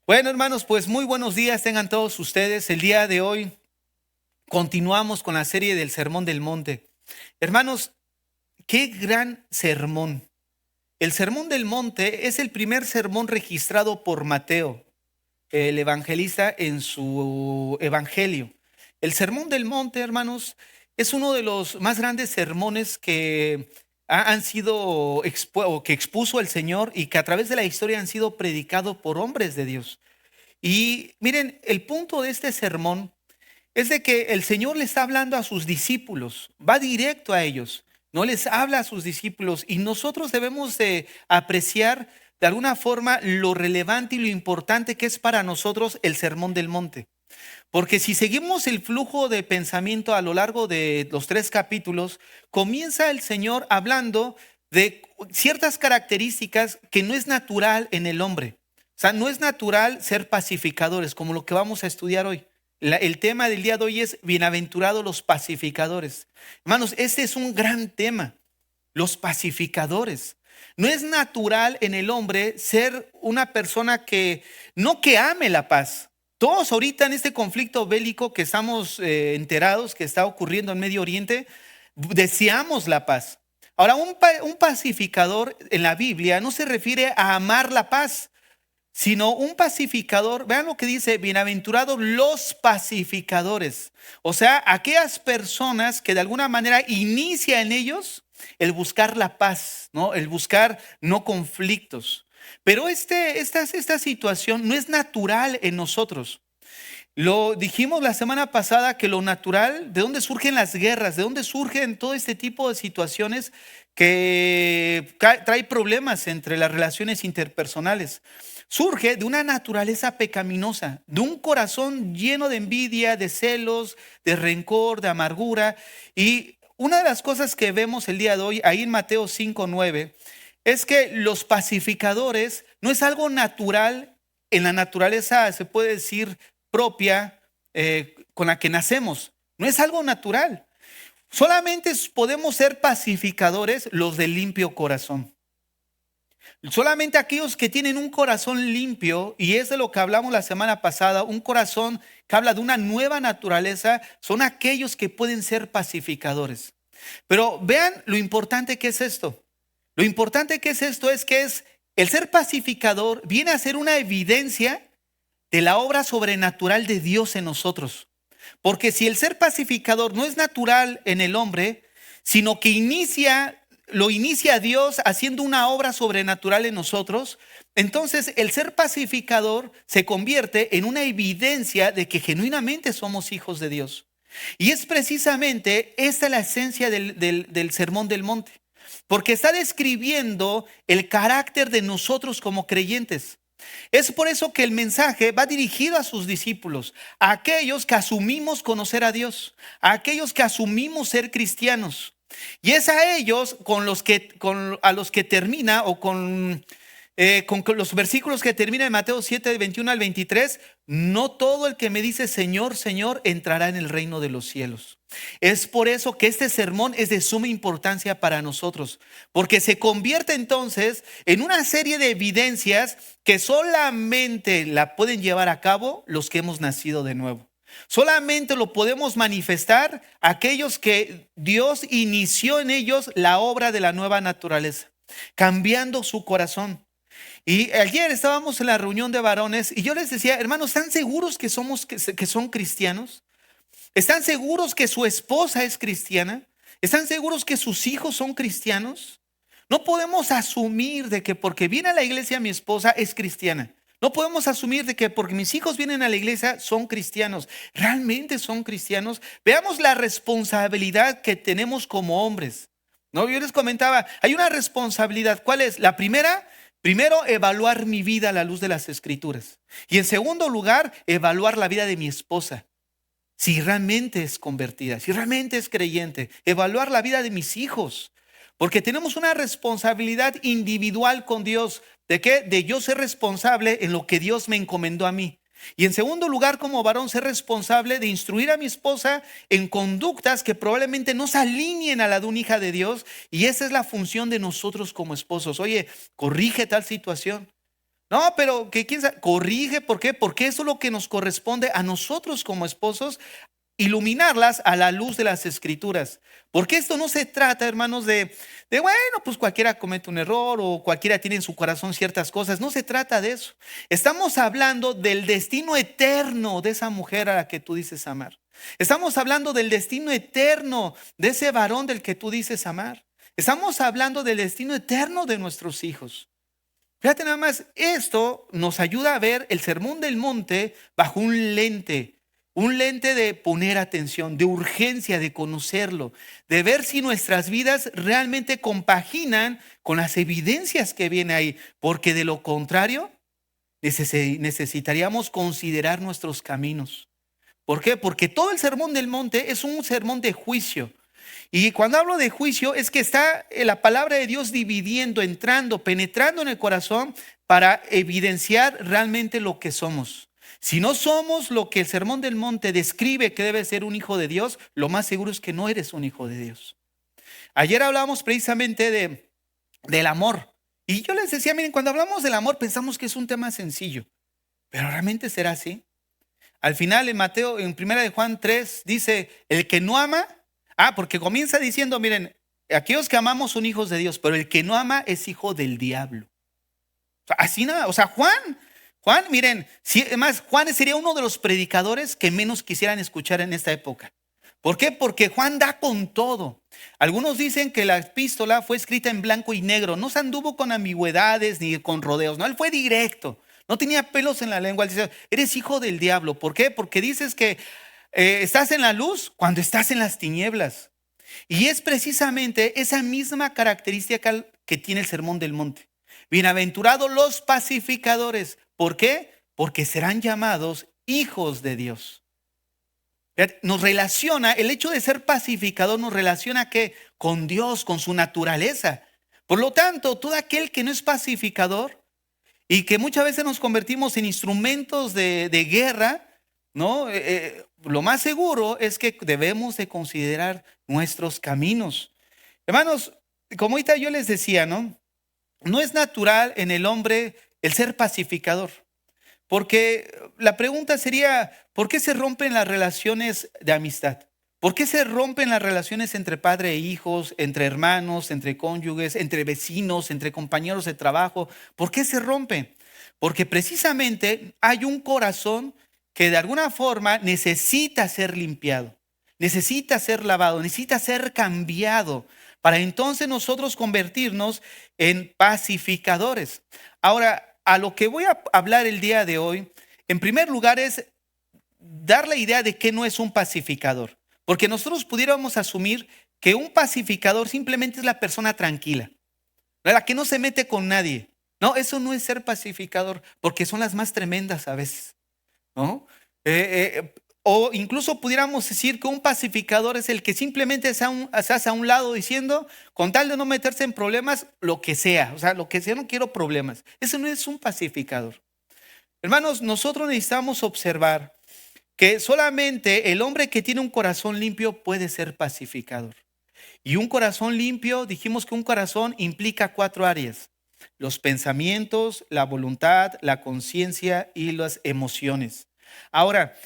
Bueno, hermanos, pues muy buenos días tengan todos ustedes. El día de hoy continuamos con la serie del Sermón del Monte. Hermanos, qué gran sermón. El Sermón del Monte es el primer sermón registrado por Mateo, el evangelista, en su evangelio. El Sermón del Monte, hermanos, es uno de los más grandes sermones que han sido o que expuso el Señor y que a través de la historia han sido predicados por hombres de Dios. Y miren, el punto de este sermón es de que el Señor le está hablando a sus discípulos, va directo a ellos, no les habla a sus discípulos, y nosotros debemos de apreciar de alguna forma lo relevante y lo importante que es para nosotros el Sermón del Monte. Porque si seguimos el flujo de pensamiento a lo largo de los 3 capítulos, comienza el Señor hablando de ciertas características que no es natural en el hombre. O sea, no es natural ser pacificadores, como lo que vamos a estudiar hoy. El tema del día de hoy es bienaventurados los pacificadores. Hermanos, este es un gran tema, los pacificadores. No es natural en el hombre ser una persona que ame la paz. Todos ahorita en este conflicto bélico que estamos enterados, que está ocurriendo en Medio Oriente, deseamos la paz. Ahora, un pacificador en la Biblia no se refiere a amar la paz, sino un pacificador. Vean lo que dice: bienaventurados los pacificadores. O sea, aquellas personas que de alguna manera inicia en ellos el buscar la paz, ¿no? El buscar no conflictos. Pero esta situación no es natural en nosotros. Lo dijimos la semana pasada que lo natural, ¿de dónde surgen las guerras? ¿De dónde surgen todo este tipo de situaciones que trae problemas entre las relaciones interpersonales? Surge de una naturaleza pecaminosa, de un corazón lleno de envidia, de celos, de rencor, de amargura. Y una de las cosas que vemos el día de hoy, ahí en Mateo 5:9, es que los pacificadores no es algo natural en la naturaleza, se puede decir, propia, con la que nacemos. No es algo natural. Solamente podemos ser pacificadores los de limpio corazón. Solamente aquellos que tienen un corazón limpio, y es de lo que hablamos la semana pasada, un corazón que habla de una nueva naturaleza, son aquellos que pueden ser pacificadores. Pero vean lo importante que es esto. Lo importante que es esto es que el ser pacificador viene a ser una evidencia de la obra sobrenatural de Dios en nosotros. Porque si el ser pacificador no es natural en el hombre, sino que lo inicia Dios haciendo una obra sobrenatural en nosotros, entonces el ser pacificador se convierte en una evidencia de que genuinamente somos hijos de Dios. Y es precisamente esta la esencia del Sermón del Monte, porque está describiendo el carácter de nosotros como creyentes. Es por eso que el mensaje va dirigido a sus discípulos, a aquellos que asumimos conocer a Dios, a aquellos que asumimos ser cristianos. Y es a ellos a los que termina, o con los versículos que terminan en Mateo 7, 21 al 23, no todo el que me dice Señor, Señor, entrará en el reino de los cielos. Es por eso que este sermón es de suma importancia para nosotros, porque se convierte entonces en una serie de evidencias que solamente la pueden llevar a cabo los que hemos nacido de nuevo. Solamente lo podemos manifestar aquellos que Dios inició en ellos la obra de la nueva naturaleza, cambiando su corazón. Y ayer estábamos en la reunión de varones y yo les decía: hermanos, ¿están seguros que son cristianos? ¿Están seguros que su esposa es cristiana? ¿Están seguros que sus hijos son cristianos? No podemos asumir de que porque viene a la iglesia mi esposa es cristiana. No podemos asumir de que porque mis hijos vienen a la iglesia son cristianos. ¿Realmente son cristianos? Veamos la responsabilidad que tenemos como hombres, ¿no? Yo les comentaba, hay una responsabilidad. ¿Cuál es? La primero, evaluar mi vida a la luz de las Escrituras. Y en segundo lugar, evaluar la vida de mi esposa. Si realmente es convertida, si realmente es creyente. Evaluar la vida de mis hijos. Porque tenemos una responsabilidad individual con Dios. ¿De qué? De yo ser responsable en lo que Dios me encomendó a mí. Y en segundo lugar, como varón, ser responsable de instruir a mi esposa en conductas que probablemente no se alineen a la de una hija de Dios. Y esa es la función de nosotros como esposos. Oye, corrige tal situación. No, pero que quién sabe, corrige, ¿por qué? Porque eso es lo que nos corresponde a nosotros como esposos, iluminarlas a la luz de las escrituras. Porque esto no se trata, hermanos, bueno, pues cualquiera comete un error o cualquiera tiene en su corazón ciertas cosas. No se trata de eso. Estamos hablando del destino eterno de esa mujer a la que tú dices amar. Estamos hablando del destino eterno de ese varón del que tú dices amar. Estamos hablando del destino eterno de nuestros hijos. Fíjate nada más, esto nos ayuda a ver el Sermón del Monte bajo un lente de poner atención, de urgencia, de conocerlo, de ver si nuestras vidas realmente compaginan con las evidencias que vienen ahí, porque de lo contrario necesitaríamos considerar nuestros caminos. ¿Por qué? Porque todo el Sermón del Monte es un sermón de juicio. Y cuando hablo de juicio es que está la palabra de Dios dividiendo, entrando, penetrando en el corazón para evidenciar realmente lo que somos. Si no somos lo que el Sermón del Monte describe que debe ser un hijo de Dios, lo más seguro es que no eres un hijo de Dios. Ayer hablamos precisamente del amor. Y yo les decía, miren, cuando hablamos del amor pensamos que es un tema sencillo, pero ¿realmente será así? Al final en primera de Juan 3 dice, el que no ama, porque comienza diciendo, miren, aquellos que amamos son hijos de Dios, pero el que no ama es hijo del diablo. O sea, así nada, o sea, Juan, miren, además Juan sería uno de los predicadores que menos quisieran escuchar en esta época. ¿Por qué? Porque Juan da con todo. Algunos dicen que la epístola fue escrita en blanco y negro, no se anduvo con ambigüedades ni con rodeos, no, él fue directo. No tenía pelos en la lengua. Él dice, eres hijo del diablo. ¿Por qué? Porque dices que estás en la luz cuando estás en las tinieblas. Y es precisamente esa misma característica que tiene el Sermón del Monte. Bienaventurados los pacificadores. ¿Por qué? Porque serán llamados hijos de Dios. Nos relaciona, el hecho de ser pacificador nos relaciona ¿qué? Con Dios, con su naturaleza. Por lo tanto, todo aquel que no es pacificador, y que muchas veces nos convertimos en instrumentos de guerra, ¿no? Lo más seguro es que debemos de considerar nuestros caminos. Hermanos, como ahorita yo les decía, ¿no? No es natural en el hombre el ser pacificador. Porque la pregunta sería, ¿por qué se rompen las relaciones de amistad? ¿Por qué se rompen las relaciones entre padre e hijos, entre hermanos, entre cónyuges, entre vecinos, entre compañeros de trabajo? ¿Por qué se rompen? Porque precisamente hay un corazón que de alguna forma necesita ser limpiado, necesita ser lavado, necesita ser cambiado para entonces nosotros convertirnos en pacificadores. Ahora, a lo que voy a hablar el día de hoy, en primer lugar es dar la idea de que no es un pacificador. Porque nosotros pudiéramos asumir que un pacificador simplemente es la persona tranquila, la que no se mete con nadie. No, eso no es ser pacificador, porque son las más tremendas a veces, ¿no? O incluso pudiéramos decir que un pacificador es el que simplemente se hace a un lado diciendo, con tal de no meterse en problemas, lo que sea. O sea, lo que sea, no quiero problemas. Eso no es un pacificador. Hermanos, nosotros necesitamos observar que solamente el hombre que tiene un corazón limpio puede ser pacificador. Y un corazón limpio, dijimos que un corazón implica 4 áreas: los pensamientos, la voluntad, la conciencia y las emociones. Ahora,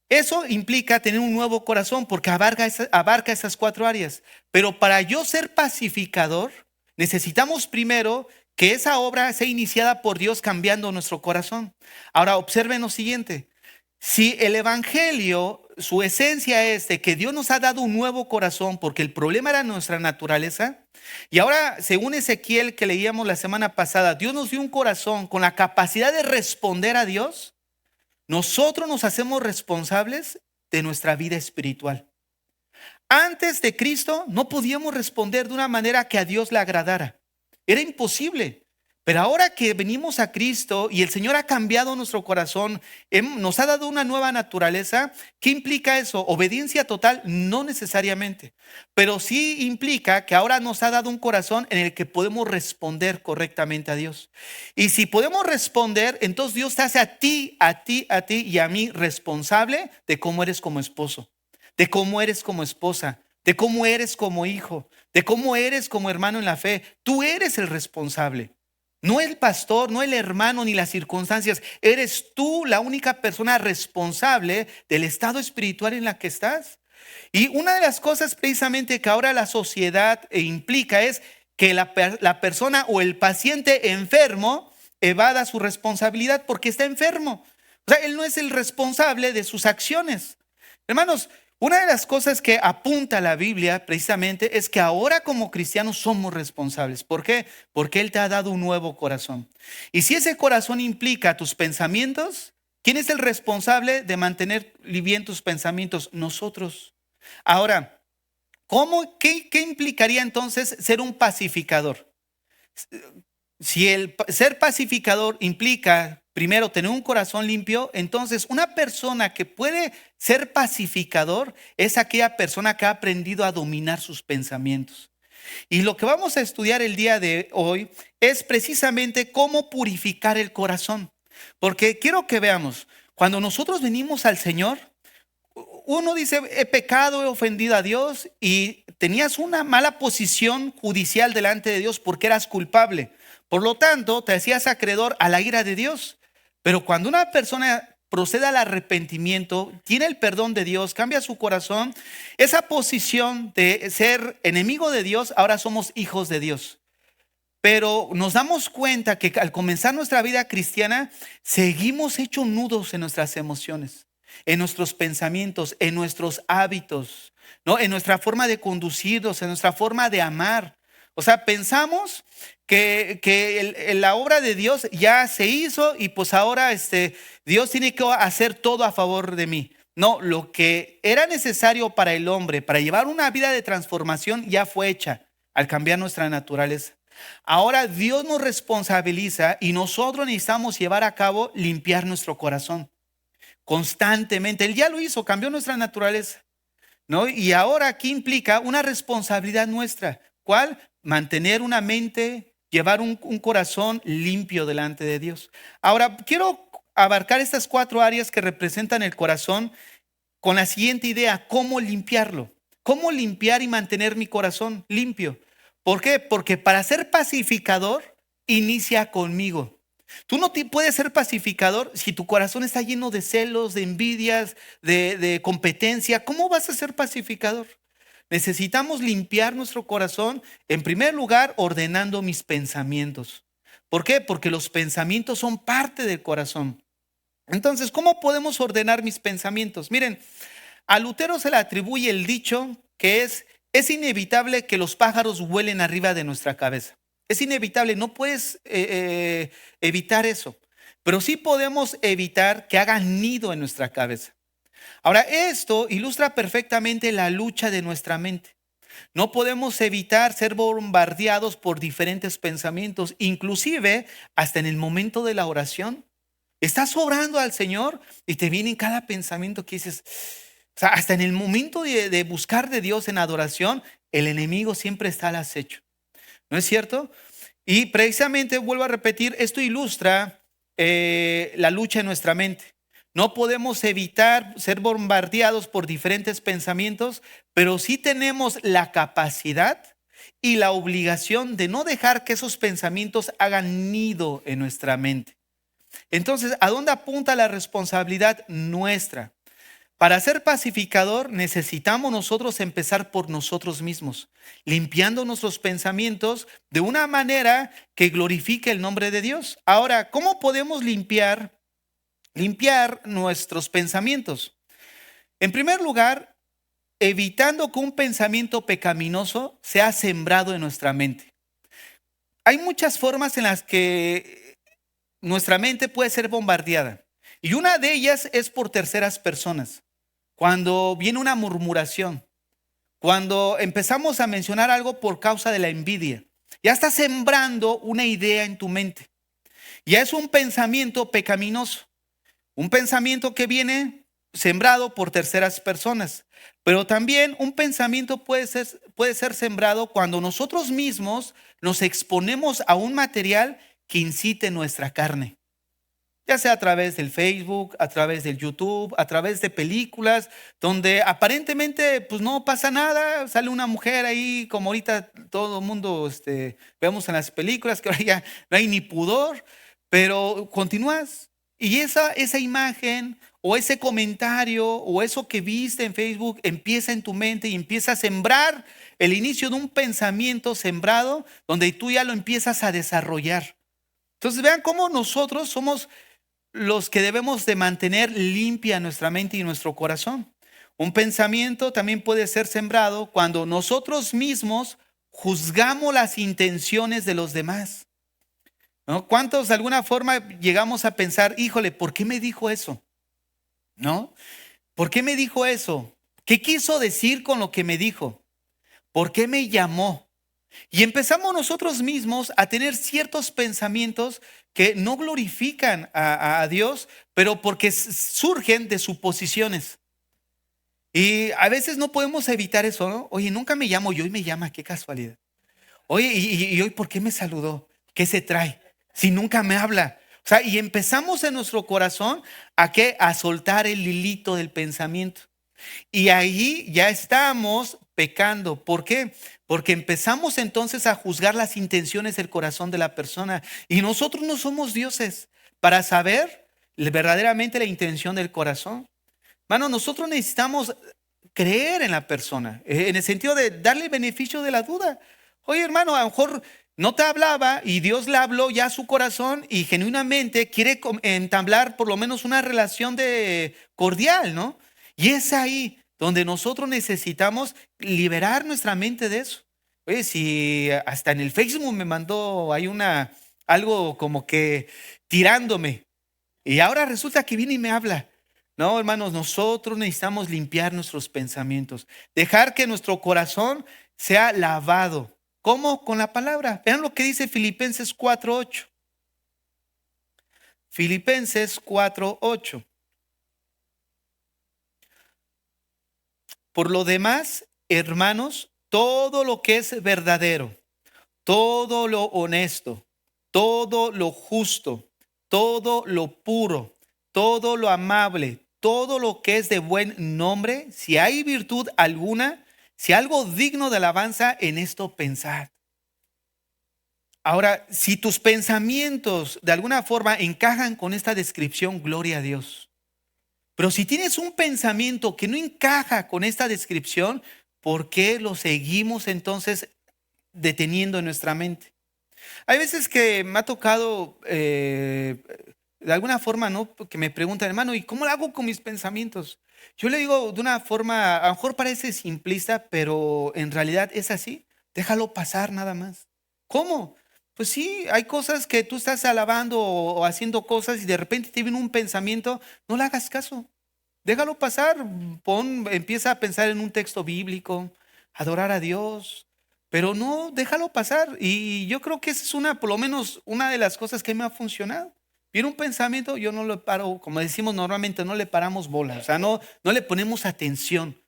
eso implica tener un nuevo corazón porque abarca esas 4 áreas. Pero para yo ser pacificador, necesitamos primero que esa obra sea iniciada por Dios cambiando nuestro corazón. Ahora, observen lo siguiente. Si el evangelio, su esencia es de que Dios nos ha dado un nuevo corazón porque el problema era nuestra naturaleza, y ahora, según Ezequiel que leíamos la semana pasada, Dios nos dio un corazón con la capacidad de responder a Dios, nosotros nos hacemos responsables de nuestra vida espiritual. Antes de Cristo no podíamos responder de una manera que a Dios le agradara. Era imposible. Pero ahora que venimos a Cristo y el Señor ha cambiado nuestro corazón, nos ha dado una nueva naturaleza, ¿qué implica eso? Obediencia total, no necesariamente, pero sí implica que ahora nos ha dado un corazón en el que podemos responder correctamente a Dios. Y si podemos responder, entonces Dios te hace a ti y a mí responsable de cómo eres como esposo, de cómo eres como esposa, de cómo eres como hijo, de cómo eres como hermano en la fe. Tú eres el responsable. No el pastor, no el hermano ni las circunstancias. Eres tú la única persona responsable del estado espiritual en la que estás. Y una de las cosas precisamente que ahora la sociedad implica es que la persona o el paciente enfermo evada su responsabilidad porque está enfermo. O sea, él no es el responsable de sus acciones. Hermanos, una de las cosas que apunta la Biblia precisamente es que ahora como cristianos somos responsables. ¿Por qué? Porque Él te ha dado un nuevo corazón. Y si ese corazón implica tus pensamientos, ¿quién es el responsable de mantener bien tus pensamientos? Nosotros. Ahora, qué implicaría entonces ser un pacificador? Si el ser pacificador implica primero tener un corazón limpio, entonces una persona que puede ser pacificador es aquella persona que ha aprendido a dominar sus pensamientos. Y lo que vamos a estudiar el día de hoy es precisamente cómo purificar el corazón. Porque quiero que veamos, cuando nosotros venimos al Señor, uno dice, he pecado, he ofendido a Dios y tenías una mala posición judicial delante de Dios porque eras culpable. Por lo tanto, te hacías acreedor a la ira de Dios. Pero cuando una persona procede al arrepentimiento, tiene el perdón de Dios, cambia su corazón, esa posición de ser enemigo de Dios, ahora somos hijos de Dios. Pero nos damos cuenta que al comenzar nuestra vida cristiana, seguimos hechos nudos en nuestras emociones, en nuestros pensamientos, en nuestros hábitos, ¿no? En nuestra forma de conducirnos, en nuestra forma de amar. O sea, pensamos que la obra de Dios ya se hizo y pues ahora Dios tiene que hacer todo a favor de mí. No, lo que era necesario para el hombre, para llevar una vida de transformación, ya fue hecha al cambiar nuestra naturaleza. Ahora Dios nos responsabiliza y nosotros necesitamos llevar a cabo limpiar nuestro corazón constantemente. Él ya lo hizo, cambió nuestra naturaleza, ¿no? Y ahora aquí implica una responsabilidad nuestra. ¿Cuál? Mantener una mente, llevar un corazón limpio delante de Dios. Ahora, quiero abarcar estas 4 áreas que representan el corazón con la siguiente idea: ¿cómo limpiarlo? ¿Cómo limpiar y mantener mi corazón limpio? ¿Por qué? Porque para ser pacificador, inicia conmigo. Tú no puedes ser pacificador si tu corazón está lleno de celos, de envidias, de competencia. ¿Cómo vas a ser pacificador? Necesitamos limpiar nuestro corazón, en primer lugar, ordenando mis pensamientos. ¿Por qué? Porque los pensamientos son parte del corazón. Entonces, ¿cómo podemos ordenar mis pensamientos? Miren, a Lutero se le atribuye el dicho que es inevitable que los pájaros vuelen arriba de nuestra cabeza. Es inevitable, no puedes evitar eso, pero sí podemos evitar que hagan nido en nuestra cabeza. Ahora, esto ilustra perfectamente la lucha de nuestra mente. No podemos evitar ser bombardeados por diferentes pensamientos, inclusive hasta en el momento de la oración. Estás orando al Señor y te viene cada pensamiento que dices, o sea, hasta en el momento de buscar de Dios en adoración, el enemigo siempre está al acecho. ¿No es cierto? Y precisamente, vuelvo a repetir, esto ilustra la lucha en nuestra mente. No podemos evitar ser bombardeados por diferentes pensamientos, pero sí tenemos la capacidad y la obligación de no dejar que esos pensamientos hagan nido en nuestra mente. Entonces, ¿a dónde apunta la responsabilidad nuestra? Para ser pacificador necesitamos nosotros empezar por nosotros mismos, limpiando nuestros pensamientos de una manera que glorifique el nombre de Dios. Ahora, ¿cómo podemos limpiar nuestros pensamientos? En primer lugar, evitando que un pensamiento pecaminoso sea sembrado en nuestra mente. Hay muchas formas en las que nuestra mente puede ser bombardeada. Y una de ellas es por terceras personas. Cuando viene una murmuración, cuando empezamos a mencionar algo por causa de la envidia, ya está sembrando una idea en tu mente. Ya es un pensamiento pecaminoso, un pensamiento que viene sembrado por terceras personas. Pero también un pensamiento puede ser sembrado cuando nosotros mismos nos exponemos a un material que incite nuestra carne. ya sea a través del Facebook, a través del YouTube, a través de películas, donde aparentemente pues no pasa nada, sale una mujer ahí, como ahorita todo el mundo vemos en las películas, que ahora ya no hay ni pudor, pero continúas. Y esa imagen o ese comentario o eso que viste en Facebook empieza en tu mente y empieza a sembrar el inicio de un pensamiento sembrado donde tú ya lo empiezas a desarrollar. Entonces vean cómo nosotros somos los que debemos de mantener limpia nuestra mente y nuestro corazón. Un pensamiento también puede ser sembrado cuando nosotros mismos juzgamos las intenciones de los demás, ¿no? ¿Cuántos de alguna forma llegamos a pensar, híjole, ¿por qué me dijo eso? ¿No? ¿Por qué me dijo eso? ¿Qué quiso decir con lo que me dijo? ¿Por qué me llamó? Y empezamos nosotros mismos a tener ciertos pensamientos que no glorifican a Dios, pero porque surgen de suposiciones. Y a veces no podemos evitar eso, ¿no? Oye, nunca me llamo y hoy me llama, qué casualidad. Oye, y hoy ¿por qué me saludó? ¿Qué se trae? Si nunca me habla. O sea, y empezamos en nuestro corazón a qué? A soltar el hilito del pensamiento. Y ahí ya estamos pecando. ¿Por qué? Porque empezamos entonces a juzgar las intenciones del corazón de la persona. Y nosotros no somos dioses para saber verdaderamente la intención del corazón. Mano, nosotros necesitamos creer en la persona, en el sentido de darle el beneficio de la duda. Oye, hermano, a lo mejor no te hablaba y Dios le habló ya a su corazón y genuinamente quiere entablar por lo menos una relación de cordial, ¿no? Y es ahí donde nosotros necesitamos liberar nuestra mente de eso. Oye, si hasta en el Facebook me mandó hay algo como que tirándome y ahora resulta que viene y me habla. No, hermanos, nosotros necesitamos limpiar nuestros pensamientos, dejar que nuestro corazón sea lavado. ¿Cómo? Con la palabra. Vean lo que dice Filipenses 4:8. Filipenses 4:8. Por lo demás, hermanos, todo lo que es verdadero, todo lo honesto, todo lo justo, todo lo puro, todo lo amable, todo lo que es de buen nombre, si hay virtud alguna, si algo digno de alabanza, en esto pensad. Ahora, si tus pensamientos de alguna forma encajan con esta descripción, gloria a Dios. Pero si tienes un pensamiento que no encaja con esta descripción, ¿por qué lo seguimos entonces deteniendo en nuestra mente? Hay veces que me ha tocado, de alguna forma, ¿no? Que me preguntan, hermano, ¿y cómo lo hago con mis pensamientos? Yo le digo de una forma, a lo mejor parece simplista, pero en realidad es así. Déjalo pasar nada más. ¿Cómo? Pues sí, hay cosas que tú estás alabando o haciendo cosas y de repente te viene un pensamiento, no le hagas caso. Déjalo pasar, empieza a pensar en un texto bíblico, adorar a Dios, pero no, déjalo pasar. Y yo creo que esa es por lo menos una de las cosas que me ha funcionado. Viene un pensamiento, yo no lo paro, como decimos normalmente, no le paramos bola, o sea, no le ponemos atención.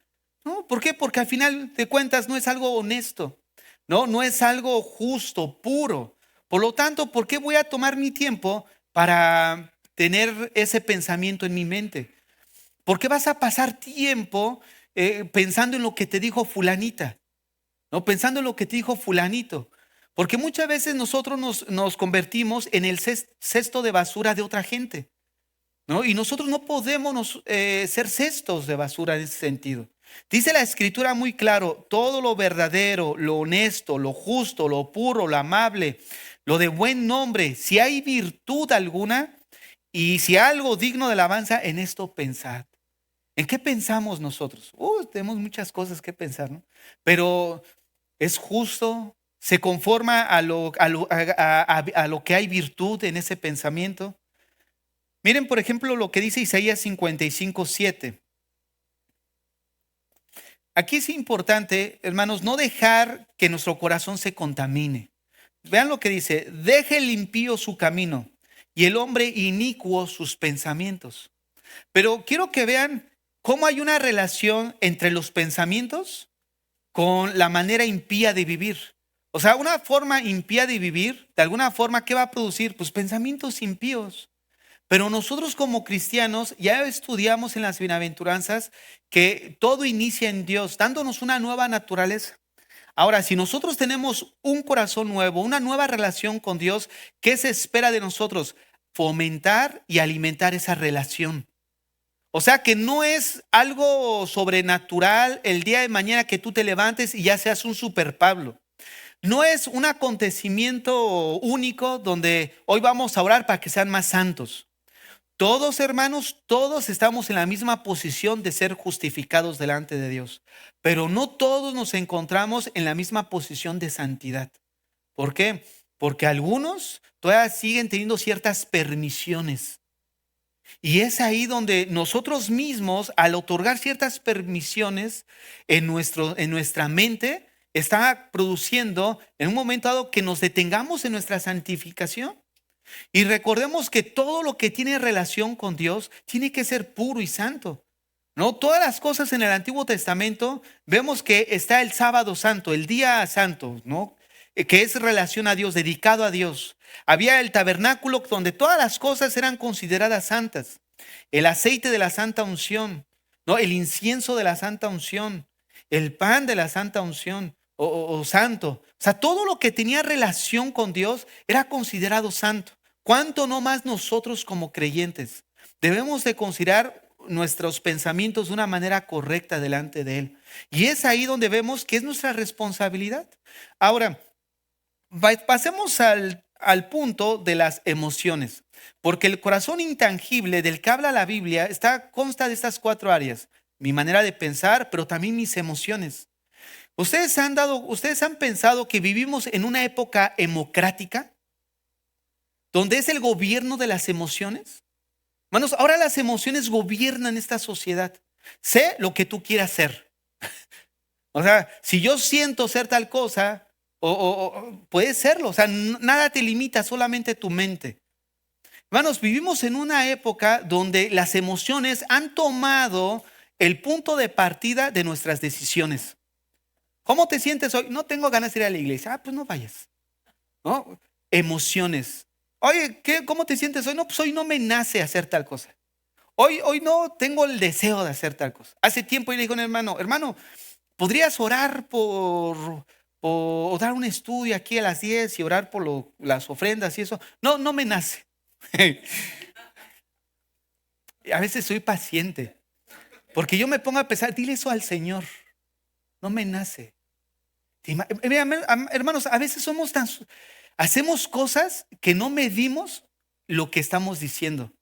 ¿No? ¿Por qué? Porque al final de cuentas no es algo honesto, no es algo justo, puro. Por lo tanto, ¿por qué voy a tomar mi tiempo para tener ese pensamiento en mi mente? ¿Por qué vas a pasar tiempo pensando en lo que te dijo fulanita? ¿No? Pensando en lo que te dijo fulanito. Porque muchas veces nosotros nos convertimos en el cesto de basura de otra gente, ¿no? Y nosotros no podemos ser cestos de basura en ese sentido. Dice la escritura muy claro, todo lo verdadero, lo honesto, lo justo, lo puro, lo amable, lo de buen nombre, si hay virtud alguna y si algo digno de alabanza, en esto pensad. ¿En qué pensamos nosotros? Tenemos muchas cosas que pensar, ¿no? Pero es justo, se conforma a lo que hay virtud en ese pensamiento. Miren, por ejemplo, lo que dice Isaías 55:7. Aquí es importante, hermanos, no dejar que nuestro corazón se contamine. Vean lo que dice, deje el impío su camino y el hombre inicuo sus pensamientos. Pero quiero que vean cómo hay una relación entre los pensamientos con la manera impía de vivir. O sea, una forma impía de vivir, de alguna forma, ¿qué va a producir? Pues pensamientos impíos. Pero nosotros como cristianos ya estudiamos en las bienaventuranzas que todo inicia en Dios, dándonos una nueva naturaleza. Ahora, si nosotros tenemos un corazón nuevo, una nueva relación con Dios, ¿qué se espera de nosotros? Fomentar y alimentar esa relación. O sea que no es algo sobrenatural el día de mañana que tú te levantes y ya seas un super Pablo. No es un acontecimiento único donde hoy vamos a orar para que sean más santos. Todos, hermanos, todos estamos en la misma posición de ser justificados delante de Dios, pero no todos nos encontramos en la misma posición de santidad. ¿Por qué? Porque algunos todavía siguen teniendo ciertas permisiones. Y es ahí donde nosotros mismos, al otorgar ciertas permisiones en nuestra mente, está produciendo en un momento dado que nos detengamos en nuestra santificación. Y recordemos que todo lo que tiene relación con Dios tiene que ser puro y santo. ¿No? Todas las cosas en el Antiguo Testamento vemos que está el sábado santo, el día santo, ¿no? Que es relación a Dios, dedicado a Dios. Había el tabernáculo donde todas las cosas eran consideradas santas. El aceite de la santa unción, ¿no? El incienso de la santa unción, el pan de la santa unción o santo. O sea, todo lo que tenía relación con Dios era considerado santo. ¿Cuánto no más nosotros como creyentes debemos de considerar nuestros pensamientos de una manera correcta delante de Él? Y es ahí donde vemos que es nuestra responsabilidad. Ahora, pasemos al punto de las emociones, porque el corazón intangible del que habla la Biblia consta de estas 4 áreas: mi manera de pensar, pero también mis emociones. ¿Ustedes han pensado que vivimos en una época democrática, donde es el gobierno de las emociones? Hermanos, ahora las emociones gobiernan esta sociedad. Sé lo que tú quieras ser. O sea, si yo siento ser tal cosa, puedes serlo. O sea, nada te limita, solamente tu mente. Hermanos, vivimos en una época donde las emociones han tomado el punto de partida de nuestras decisiones. ¿Cómo te sientes hoy? No tengo ganas de ir a la iglesia. Ah, pues no vayas. ¿No? Emociones. Oye, ¿cómo te sientes hoy? No, pues hoy no me nace hacer tal cosa. Hoy no tengo el deseo de hacer tal cosa. Hace tiempo yo le dije a un hermano, ¿podrías orar o dar un estudio aquí a las 10 y orar por las ofrendas y eso? No, no me nace. A veces soy paciente, porque yo me pongo a pensar, dile eso al Señor. No me nace. Hermanos, a veces hacemos cosas que no medimos lo que estamos diciendo.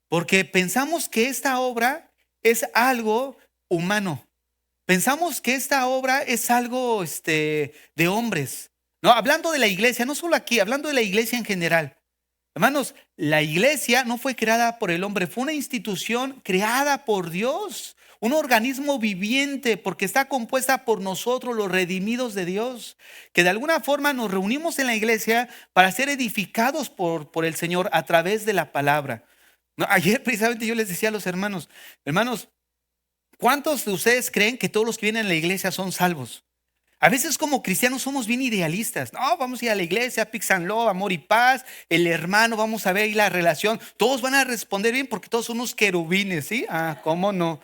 Porque pensamos que esta obra es algo humano. Pensamos que esta obra es algo de hombres. No, hablando de la iglesia, no solo aquí, hablando de la iglesia en general. Hermanos, la iglesia no fue creada por el hombre, fue una institución creada por Dios, un organismo viviente, porque está compuesta por nosotros, los redimidos de Dios, que de alguna forma nos reunimos en la iglesia para ser edificados por el Señor a través de la palabra. No, ayer precisamente yo les decía a los hermanos, ¿cuántos de ustedes creen que todos los que vienen a la iglesia son salvos? A veces como cristianos somos bien idealistas. No, vamos a ir a la iglesia, Peace and Love, amor y paz, el hermano, vamos a ver ahí la relación. Todos van a responder bien porque todos son unos querubines, ¿sí? Ah, ¿cómo no?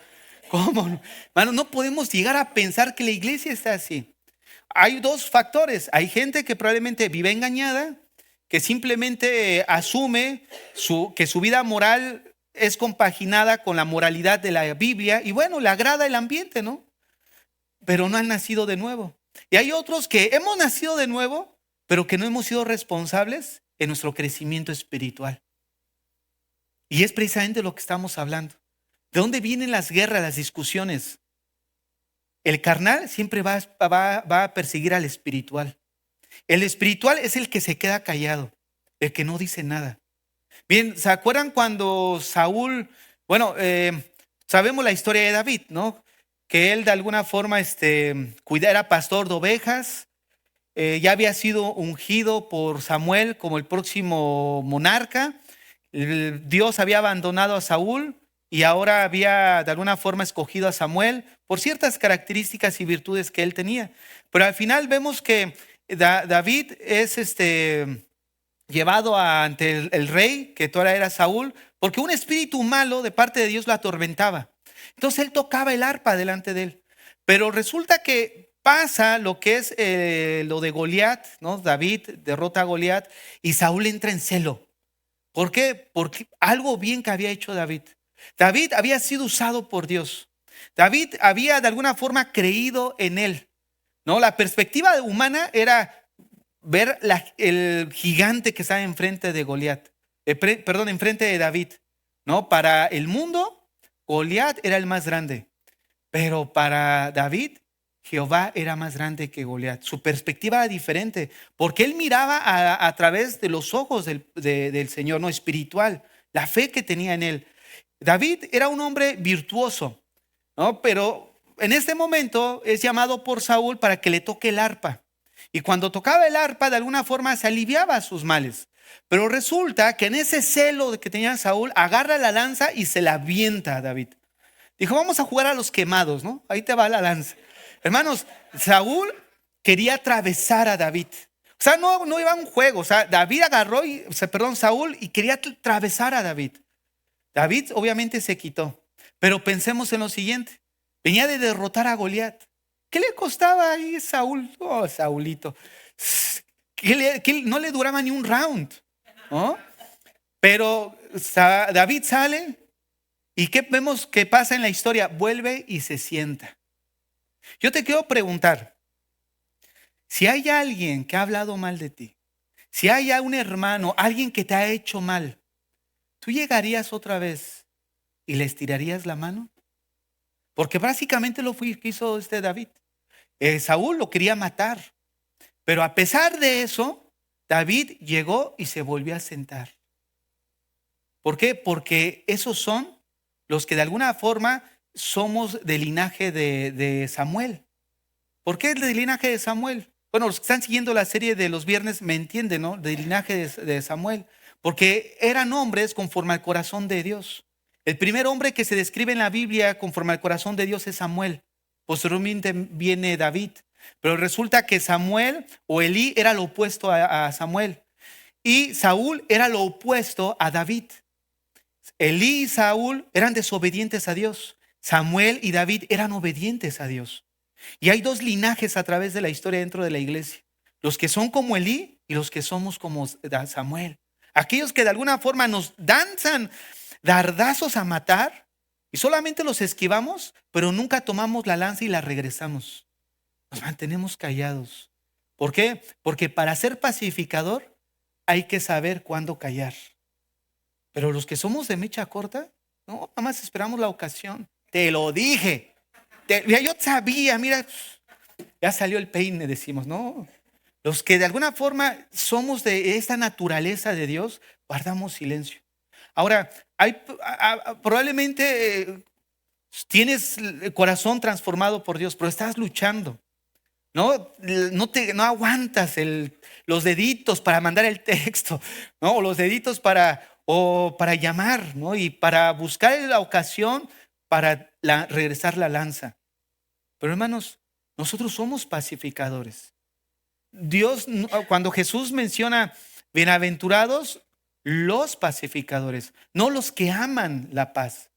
¿Cómo no? Hermano, no podemos llegar a pensar que la iglesia está así. Hay 2 factores. Hay gente que probablemente vive engañada, que simplemente asume que su vida moral es compaginada con la moralidad de la Biblia y bueno, le agrada el ambiente, ¿no? Pero no han nacido de nuevo. Y hay otros que hemos nacido de nuevo, pero que no hemos sido responsables en nuestro crecimiento espiritual. Y es precisamente lo que estamos hablando. ¿De dónde vienen las guerras, las discusiones? El carnal siempre va a perseguir al espiritual. El espiritual es el que se queda callado, el que no dice nada. Bien, ¿se acuerdan cuando Saúl, sabemos la historia de David, ¿no? Que él de alguna forma era pastor de ovejas, ya había sido ungido por Samuel como el próximo monarca. Dios había abandonado a Saúl y ahora había de alguna forma escogido a Samuel por ciertas características y virtudes que él tenía. Pero al final vemos que David llevado ante el rey, que todavía era Saúl, porque un espíritu malo de parte de Dios lo atormentaba. Entonces él tocaba el arpa delante de él. Pero resulta que pasa lo que es lo de Goliat, ¿no? David derrota a Goliat y Saúl entra en celo. ¿Por qué? Porque algo bien que había hecho David. David había sido usado por Dios. David había de alguna forma creído en él, ¿no? La perspectiva humana era ver el gigante que estaba enfrente de Goliat, enfrente de David, ¿no? Para el mundo, Goliat era el más grande, pero para David, Jehová era más grande que Goliat. Su perspectiva era diferente, porque él miraba a través de los ojos del Señor, no espiritual, la fe que tenía en él. David era un hombre virtuoso, ¿no? Pero en este momento es llamado por Saúl para que le toque el arpa. Y cuando tocaba el arpa, de alguna forma se aliviaba sus males. Pero resulta que en ese celo que tenía Saúl, agarra la lanza y se la avienta a David. Dijo, vamos a jugar a los quemados, ¿no? Ahí te va la lanza. Hermanos, Saúl quería atravesar a David. O sea, no iba a un juego. O sea, David agarró, Saúl, y quería atravesar a David. David obviamente se quitó. Pero pensemos en lo siguiente. Venía de derrotar a Goliat. ¿Qué le costaba ahí a Saúl? Oh, Saulito. Que no le duraba ni un round, ¿no? Pero David sale y ¿qué vemos que pasa en la historia? Vuelve y se sienta. Yo te quiero preguntar, si hay alguien que ha hablado mal de ti, si hay un hermano, alguien que te ha hecho mal, ¿tú llegarías otra vez y le estirarías la mano? Porque básicamente lo que hizo David. Saúl lo quería matar, pero a pesar de eso, David llegó y se volvió a sentar. ¿Por qué? Porque esos son los que de alguna forma somos del linaje de Samuel. ¿Por qué del linaje de Samuel? Bueno, los que están siguiendo la serie de los viernes me entienden, ¿no? Del linaje de Samuel. Porque eran hombres conforme al corazón de Dios. El primer hombre que se describe en la Biblia conforme al corazón de Dios es Samuel. Posteriormente viene David. Pero resulta que Samuel o Elí era lo opuesto a Samuel. Y Saúl era lo opuesto a David. Elí y Saúl eran desobedientes a Dios. Samuel y David eran obedientes a Dios. Y hay dos linajes a través de la historia dentro de la iglesia. Los que son como Elí y los que somos como Samuel. Aquellos que de alguna forma nos danzan dardazos a matar y solamente los esquivamos, pero nunca tomamos la lanza y la regresamos. Nos mantenemos callados. ¿Por qué? Porque para ser pacificador hay que saber cuándo callar. Pero los que somos de mecha corta, no, nada más esperamos la ocasión. Te lo dije. Yo sabía, mira, ya salió el peine, decimos, no. Los que de alguna forma somos de esta naturaleza de Dios, guardamos silencio. Ahora, probablemente tienes el corazón transformado por Dios, pero estás luchando. No aguantas los deditos para mandar el texto, ¿no? O los deditos para llamar, ¿no? Y para buscar la ocasión para regresar la lanza. Pero hermanos, nosotros somos pacificadores. Dios, cuando Jesús menciona bienaventurados, los pacificadores, no los que aman la paz.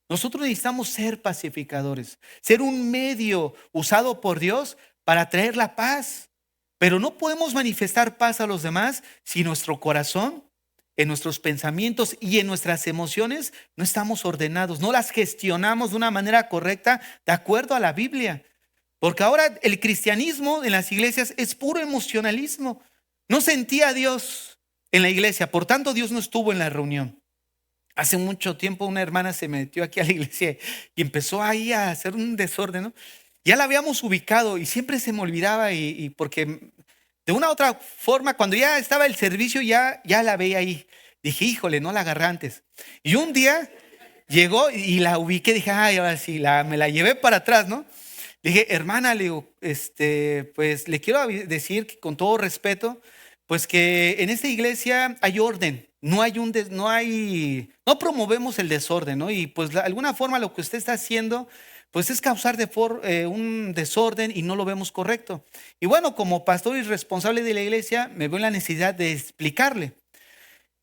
Nosotros necesitamos ser pacificadores, ser un medio usado por Dios para traer la paz. Pero no podemos manifestar paz a los demás si nuestro corazón, en nuestros pensamientos y en nuestras emociones no estamos ordenados, no las gestionamos de una manera correcta de acuerdo a la Biblia. Porque ahora el cristianismo en las iglesias es puro emocionalismo. No sentía a Dios en la iglesia, por tanto Dios no estuvo en la reunión. Hace mucho tiempo una hermana se metió aquí a la iglesia y empezó ahí a hacer un desorden, ¿no? Ya la habíamos ubicado y siempre se me olvidaba y porque de una u otra forma, cuando ya estaba el servicio, ya la veía ahí. Dije, híjole, no la agarré antes. Y un día llegó y la ubiqué, dije, ay, ahora sí, me la llevé para atrás, ¿no? Dije, hermana, le digo, pues le quiero decir que con todo respeto, pues que en esta iglesia hay orden, no promovemos el desorden, ¿no? Y pues de alguna forma lo que usted está haciendo, pues es causar un desorden y no lo vemos correcto. Y bueno, como pastor y responsable de la iglesia, me veo en la necesidad de explicarle.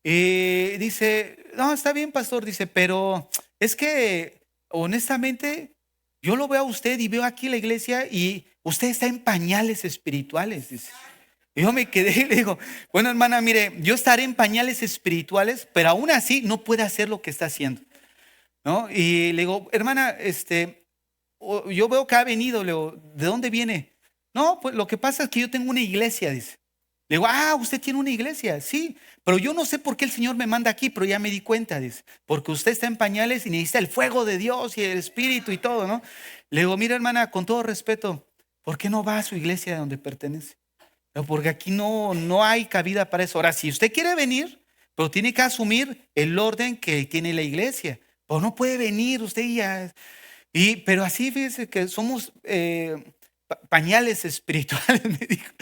Y dice, no, está bien, pastor, dice, pero es que honestamente yo lo veo a usted y veo aquí la iglesia y usted está en pañales espirituales, dice. Y yo me quedé y le digo, bueno, hermana, mire, yo estaré en pañales espirituales, pero aún así no puede hacer lo que está haciendo, ¿no? Y le digo, hermana, yo veo que ha venido, le digo, ¿de dónde viene? No, pues lo que pasa es que yo tengo una iglesia, dice. Le digo, usted tiene una iglesia, sí, pero yo no sé por qué el Señor me manda aquí, pero ya me di cuenta, dice, porque usted está en pañales y necesita el fuego de Dios y el Espíritu y todo, ¿no? Le digo, mira, hermana, con todo respeto, ¿por qué no va a su iglesia de donde pertenece? No, porque aquí no hay cabida para eso. Ahora, si usted quiere venir, pero tiene que asumir el orden que tiene la iglesia. Pues no puede venir usted ya. Pero así, fíjese que somos pañales espirituales, me dijo.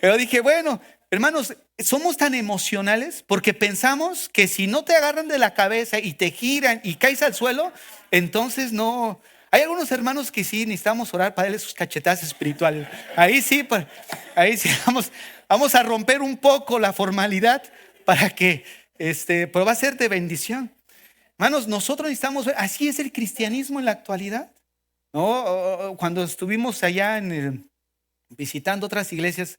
Pero dije, bueno, hermanos, somos tan emocionales porque pensamos que si no te agarran de la cabeza y te giran y caes al suelo, entonces no. Hay algunos hermanos que sí necesitamos orar para darle sus cachetazos espirituales. Ahí sí, vamos a romper un poco la formalidad para que, pero va a ser de bendición. Hermanos, nosotros necesitamos ver, así es el cristianismo en la actualidad, ¿no? Cuando estuvimos allá visitando otras iglesias,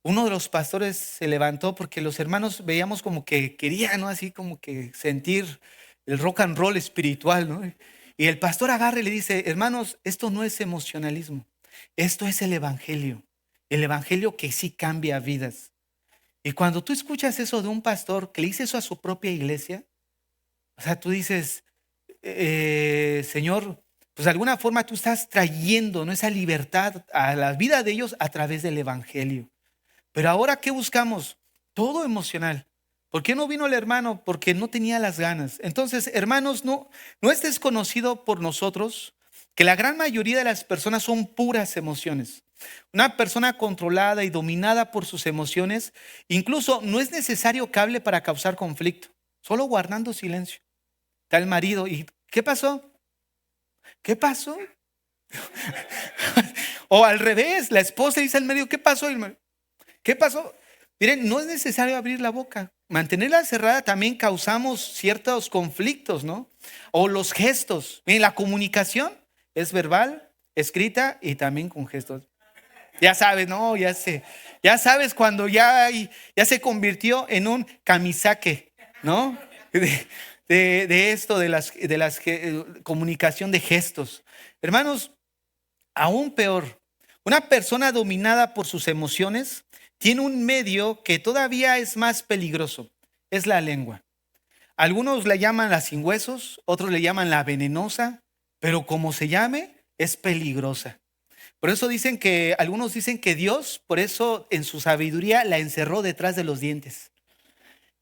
uno de los pastores se levantó porque los hermanos veíamos como que querían, ¿no? Así como que sentir el rock and roll espiritual, ¿no? Y el pastor agarra y le dice, hermanos, esto no es emocionalismo, esto es el evangelio que sí cambia vidas. Y cuando tú escuchas eso de un pastor que le dice eso a su propia iglesia, o sea, tú dices, Señor, pues de alguna forma tú estás trayendo, ¿no?, esa libertad a la vida de ellos a través del evangelio. Pero ahora, ¿qué buscamos? Todo emocional. ¿Por qué no vino el hermano? Porque no tenía las ganas. Entonces, hermanos, no es desconocido por nosotros que la gran mayoría de las personas son puras emociones. Una persona controlada y dominada por sus emociones, incluso no es necesario que hable para causar conflicto, solo guardando silencio. Está el marido y ¿qué pasó? ¿Qué pasó? O al revés, la esposa dice al marido, ¿qué pasó? ¿Qué pasó? Miren, no es necesario abrir la boca. Mantenerla cerrada también causamos ciertos conflictos, ¿no? O los gestos. Miren, la comunicación es verbal, escrita y también con gestos. Ya sabes, ¿no? Ya sabes cuando ya se convirtió en un kamisake, ¿no? De esto, de las comunicación de gestos. Hermanos, aún peor, una persona dominada por sus emociones tiene un medio que todavía es más peligroso, es la lengua. Algunos le llaman la sin huesos, otros le llaman la venenosa, pero como se llame, es peligrosa. Por eso algunos dicen que Dios, por eso en su sabiduría la encerró detrás de los dientes.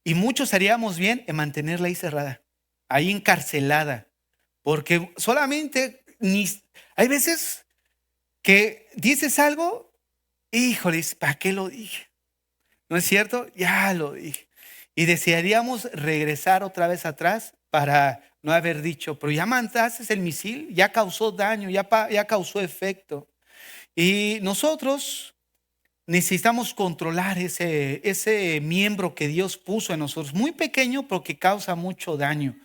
Y muchos haríamos bien en mantenerla ahí cerrada, ahí encarcelada, porque solamente hay veces que dices algo, híjoles, ¿para qué lo dije? ¿No es cierto? Ya lo dije. Y desearíamos regresar otra vez atrás para no haber dicho, pero ya mandaste el misil, ya causó daño, ya causó efecto. Y nosotros necesitamos controlar ese miembro que Dios puso en nosotros, muy pequeño pero que causa mucho daño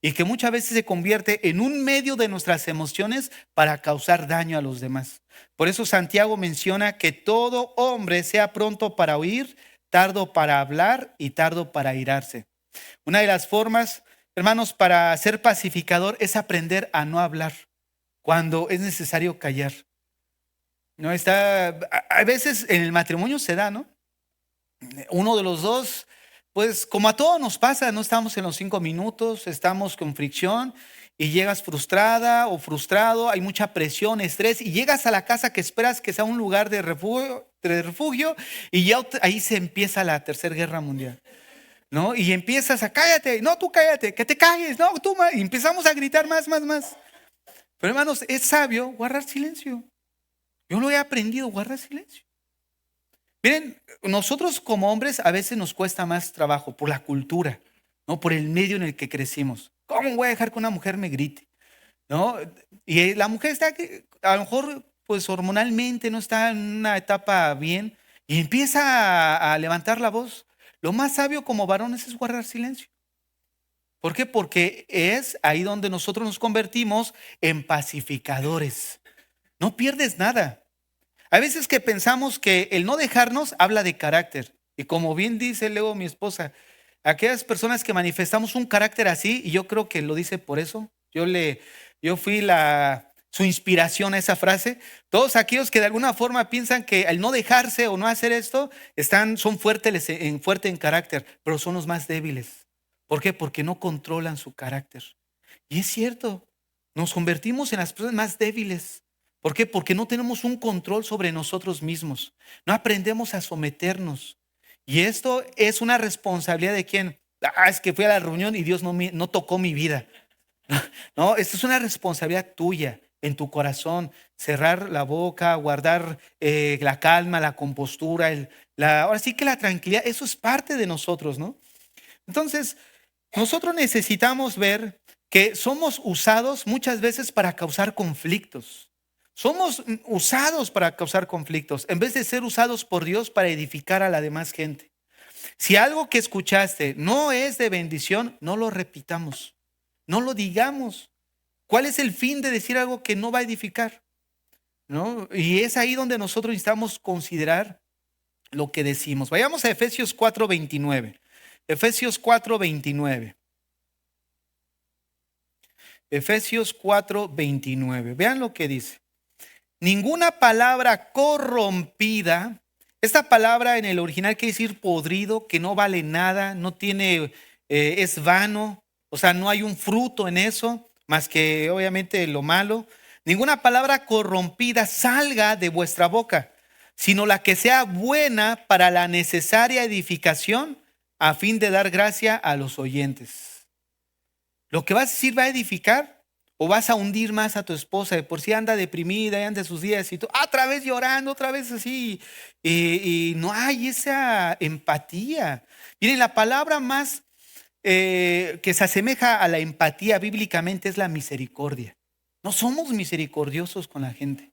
y que muchas veces se convierte en un medio de nuestras emociones para causar daño a los demás. Por eso Santiago menciona que todo hombre sea pronto para oír, tardo para hablar y tardo para airarse. Una de las formas, hermanos, para ser pacificador es aprender a no hablar cuando es necesario callar. No está, a veces en el matrimonio se da, ¿no? Uno de los dos, pues como a todos nos pasa, no estamos en los 5 minutos, estamos con fricción y llegas frustrada o frustrado, hay mucha presión, estrés y llegas a la casa que esperas que sea un lugar de refugio y ya ahí se empieza la Tercera Guerra Mundial, ¿no? Y empiezas a cállate, no, tú cállate, que te calles, no, tú más, y empezamos a gritar más. Pero hermanos, es sabio guardar silencio. Yo lo he aprendido, guardar silencio. Miren, nosotros como hombres a veces nos cuesta más trabajo por la cultura, ¿no? Por el medio en el que crecimos. ¿Cómo voy a dejar que una mujer me grite? ¿No? Y la mujer está, a lo mejor, pues hormonalmente no está en una etapa bien y empieza a levantar la voz. lo más sabio como varones es guardar silencio. ¿Por qué? Porque es ahí donde nosotros nos convertimos en pacificadores. No pierdes nada. Hay veces que pensamos que el no dejarnos habla de carácter. Y como bien dice luego mi esposa, aquellas personas que manifestamos un carácter así, y yo creo que lo dice por eso, yo fui su inspiración a esa frase. Todos aquellos que de alguna forma piensan que al no dejarse o no hacer esto, son fuertes en carácter, pero son los más débiles. ¿Por qué? Porque no controlan su carácter. Y es cierto, nos convertimos en las personas más débiles. ¿Por qué? Porque no tenemos un control sobre nosotros mismos. No aprendemos a someternos. Y esto es una responsabilidad de quién. Es que fui a la reunión y Dios no tocó mi vida. No, esto es una responsabilidad tuya en tu corazón. Cerrar la boca, guardar la calma, la compostura, ahora sí que la tranquilidad, eso es parte de nosotros, ¿no? Entonces, nosotros necesitamos ver que somos usados muchas veces para causar conflictos. Somos usados para causar conflictos en vez de ser usados por Dios para edificar a la demás gente. Si algo que escuchaste no es de bendición, no lo repitamos, no lo digamos. ¿Cuál es el fin de decir algo que no va a edificar? ¿No? Y es ahí donde nosotros necesitamos considerar lo que decimos. Vayamos a Efesios 4:29. Efesios 4:29. Efesios 4:29. Vean lo que dice. Ninguna palabra corrompida. Esta palabra en el original quiere decir podrido, que no vale nada, no tiene, es vano. O sea, no hay un fruto en eso, más que obviamente lo malo. Ninguna palabra corrompida salga de vuestra boca, sino la que sea buena para la necesaria edificación a fin de dar gracia a los oyentes. Lo que vas a decir va a edificar o vas a hundir más a tu esposa. De por sí anda deprimida y anda sus días y tú, otra vez llorando, otra vez así. Y no hay esa empatía. Miren, la palabra más que se asemeja a la empatía bíblicamente es la misericordia. No somos misericordiosos con la gente.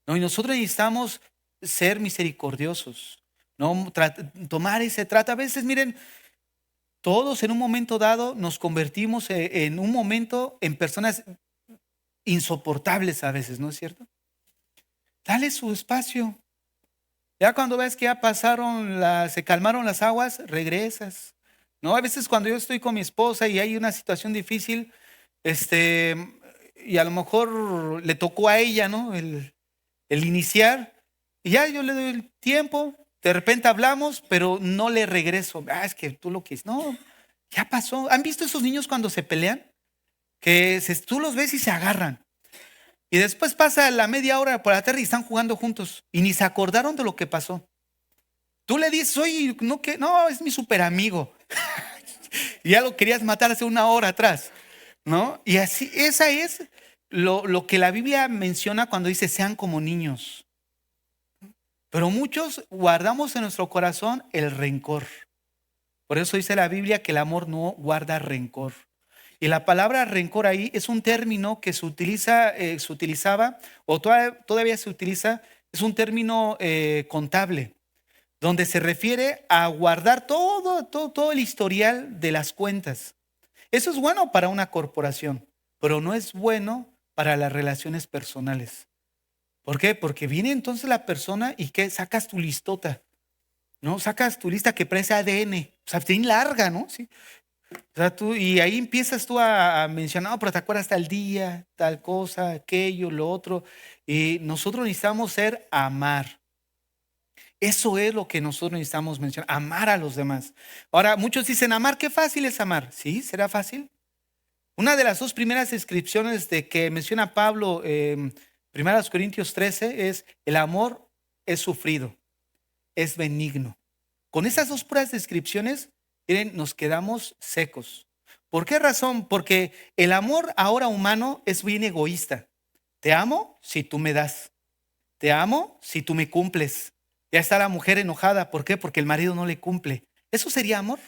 No, y nosotros necesitamos ser misericordiosos. No tomar ese trato. A veces, miren, todos en un momento dado nos convertimos en un momento en personas insoportables a veces, ¿no es cierto? Dale su espacio. Ya cuando ves que ya se calmaron las aguas, regresas. ¿No? A veces cuando yo estoy con mi esposa y hay una situación difícil, y a lo mejor le tocó a ella, ¿no? El iniciar, y ya yo le doy el tiempo. De repente hablamos, pero no le regreso. Es que tú lo quieres. No, ya pasó. ¿Han visto esos niños cuando se pelean? Que tú los ves y se agarran. Y después pasa la media hora por la tarde y están jugando juntos. Y ni se acordaron de lo que pasó. Tú le dices, oye, no, es mi super amigo. Y ya lo querías matar hace una hora atrás. ¿No? Y así, esa es lo que la Biblia menciona cuando dice sean como niños. Pero muchos guardamos en nuestro corazón el rencor. Por eso dice la Biblia que el amor no guarda rencor. Y la palabra rencor ahí es un término que se utilizaba, o todavía se utiliza, es un término contable, donde se refiere a guardar todo el historial de las cuentas. Eso es bueno para una corporación, pero no es bueno para las relaciones personales. ¿Por qué? Porque viene entonces la persona y ¿qué? Sacas tu listota, ¿no? Sacas tu lista que parece ADN, o sea, bien larga, ¿no? Sí. O sea, y ahí empiezas tú a mencionar, pero te acuerdas tal día, tal cosa, aquello, lo otro. Y nosotros necesitamos amar. Eso es lo que nosotros necesitamos mencionar, amar a los demás. Ahora, muchos dicen, amar, qué fácil es amar. ¿Sí? ¿Será fácil? Una de las dos primeras descripciones de que menciona Pablo en 1 Corintios 13 es el amor es sufrido, es benigno. Con esas dos puras descripciones, miren, nos quedamos secos. ¿Por qué razón? Porque el amor ahora humano es bien egoísta. Te amo si tú me das. Te amo si tú me cumples. Ya está la mujer enojada. ¿Por qué? Porque el marido no le cumple. ¿Eso sería amor?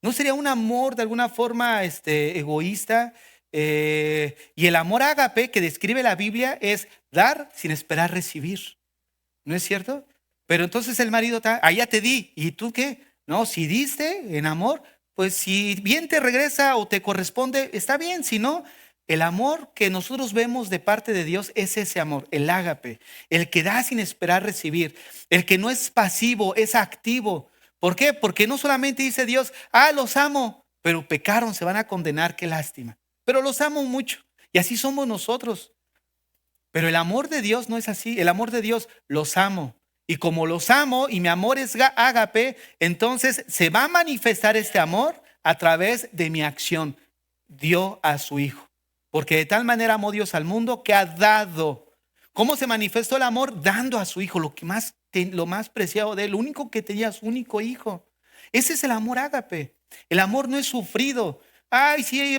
¿No sería un amor de alguna forma egoísta? Y el amor ágape que describe la Biblia es dar sin esperar recibir. ¿No es cierto? Pero entonces el marido está, ya te di. ¿Y tú qué? ¿no? Si diste en amor, pues si bien te regresa o te corresponde, está bien. Si no, el amor que nosotros vemos de parte de Dios es ese amor, el ágape, el que da sin esperar recibir, el que no es pasivo, es activo. ¿Por qué? Porque no solamente dice Dios, los amo, pero pecaron, se van a condenar, qué lástima. Pero los amo mucho y así somos nosotros. Pero el amor de Dios no es así. El amor de Dios, los amo. Y como los amo y mi amor es ágape, entonces se va a manifestar este amor a través de mi acción. Dio a su Hijo. Porque de tal manera amó Dios al mundo que ha dado. ¿Cómo se manifestó el amor? Dando a su Hijo lo más preciado de él, lo único que tenía, su único Hijo. Ese es el amor ágape. El amor no es sufrido. Ay, sí,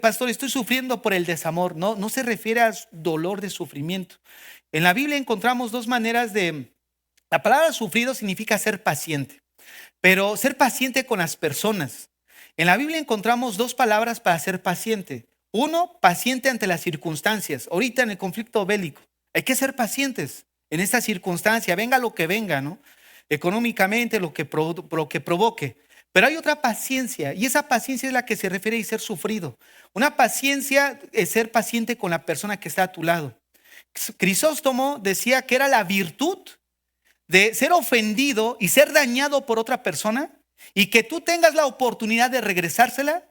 pastor, estoy sufriendo por el desamor. No, no se refiere a dolor de sufrimiento. En la Biblia encontramos dos maneras de... La palabra sufrido significa ser paciente, pero ser paciente con las personas. En la Biblia encontramos dos palabras para ser paciente. Uno, paciente ante las circunstancias. Ahorita en el conflicto bélico hay que ser pacientes en esta circunstancia, venga lo que venga, ¿no? Económicamente, lo que provoque. Pero hay otra paciencia, y esa paciencia es la que se refiere a ser sufrido. Una paciencia es ser paciente con la persona que está a tu lado. Crisóstomo decía que era la virtud de ser ofendido y ser dañado por otra persona y que tú tengas la oportunidad de regresársela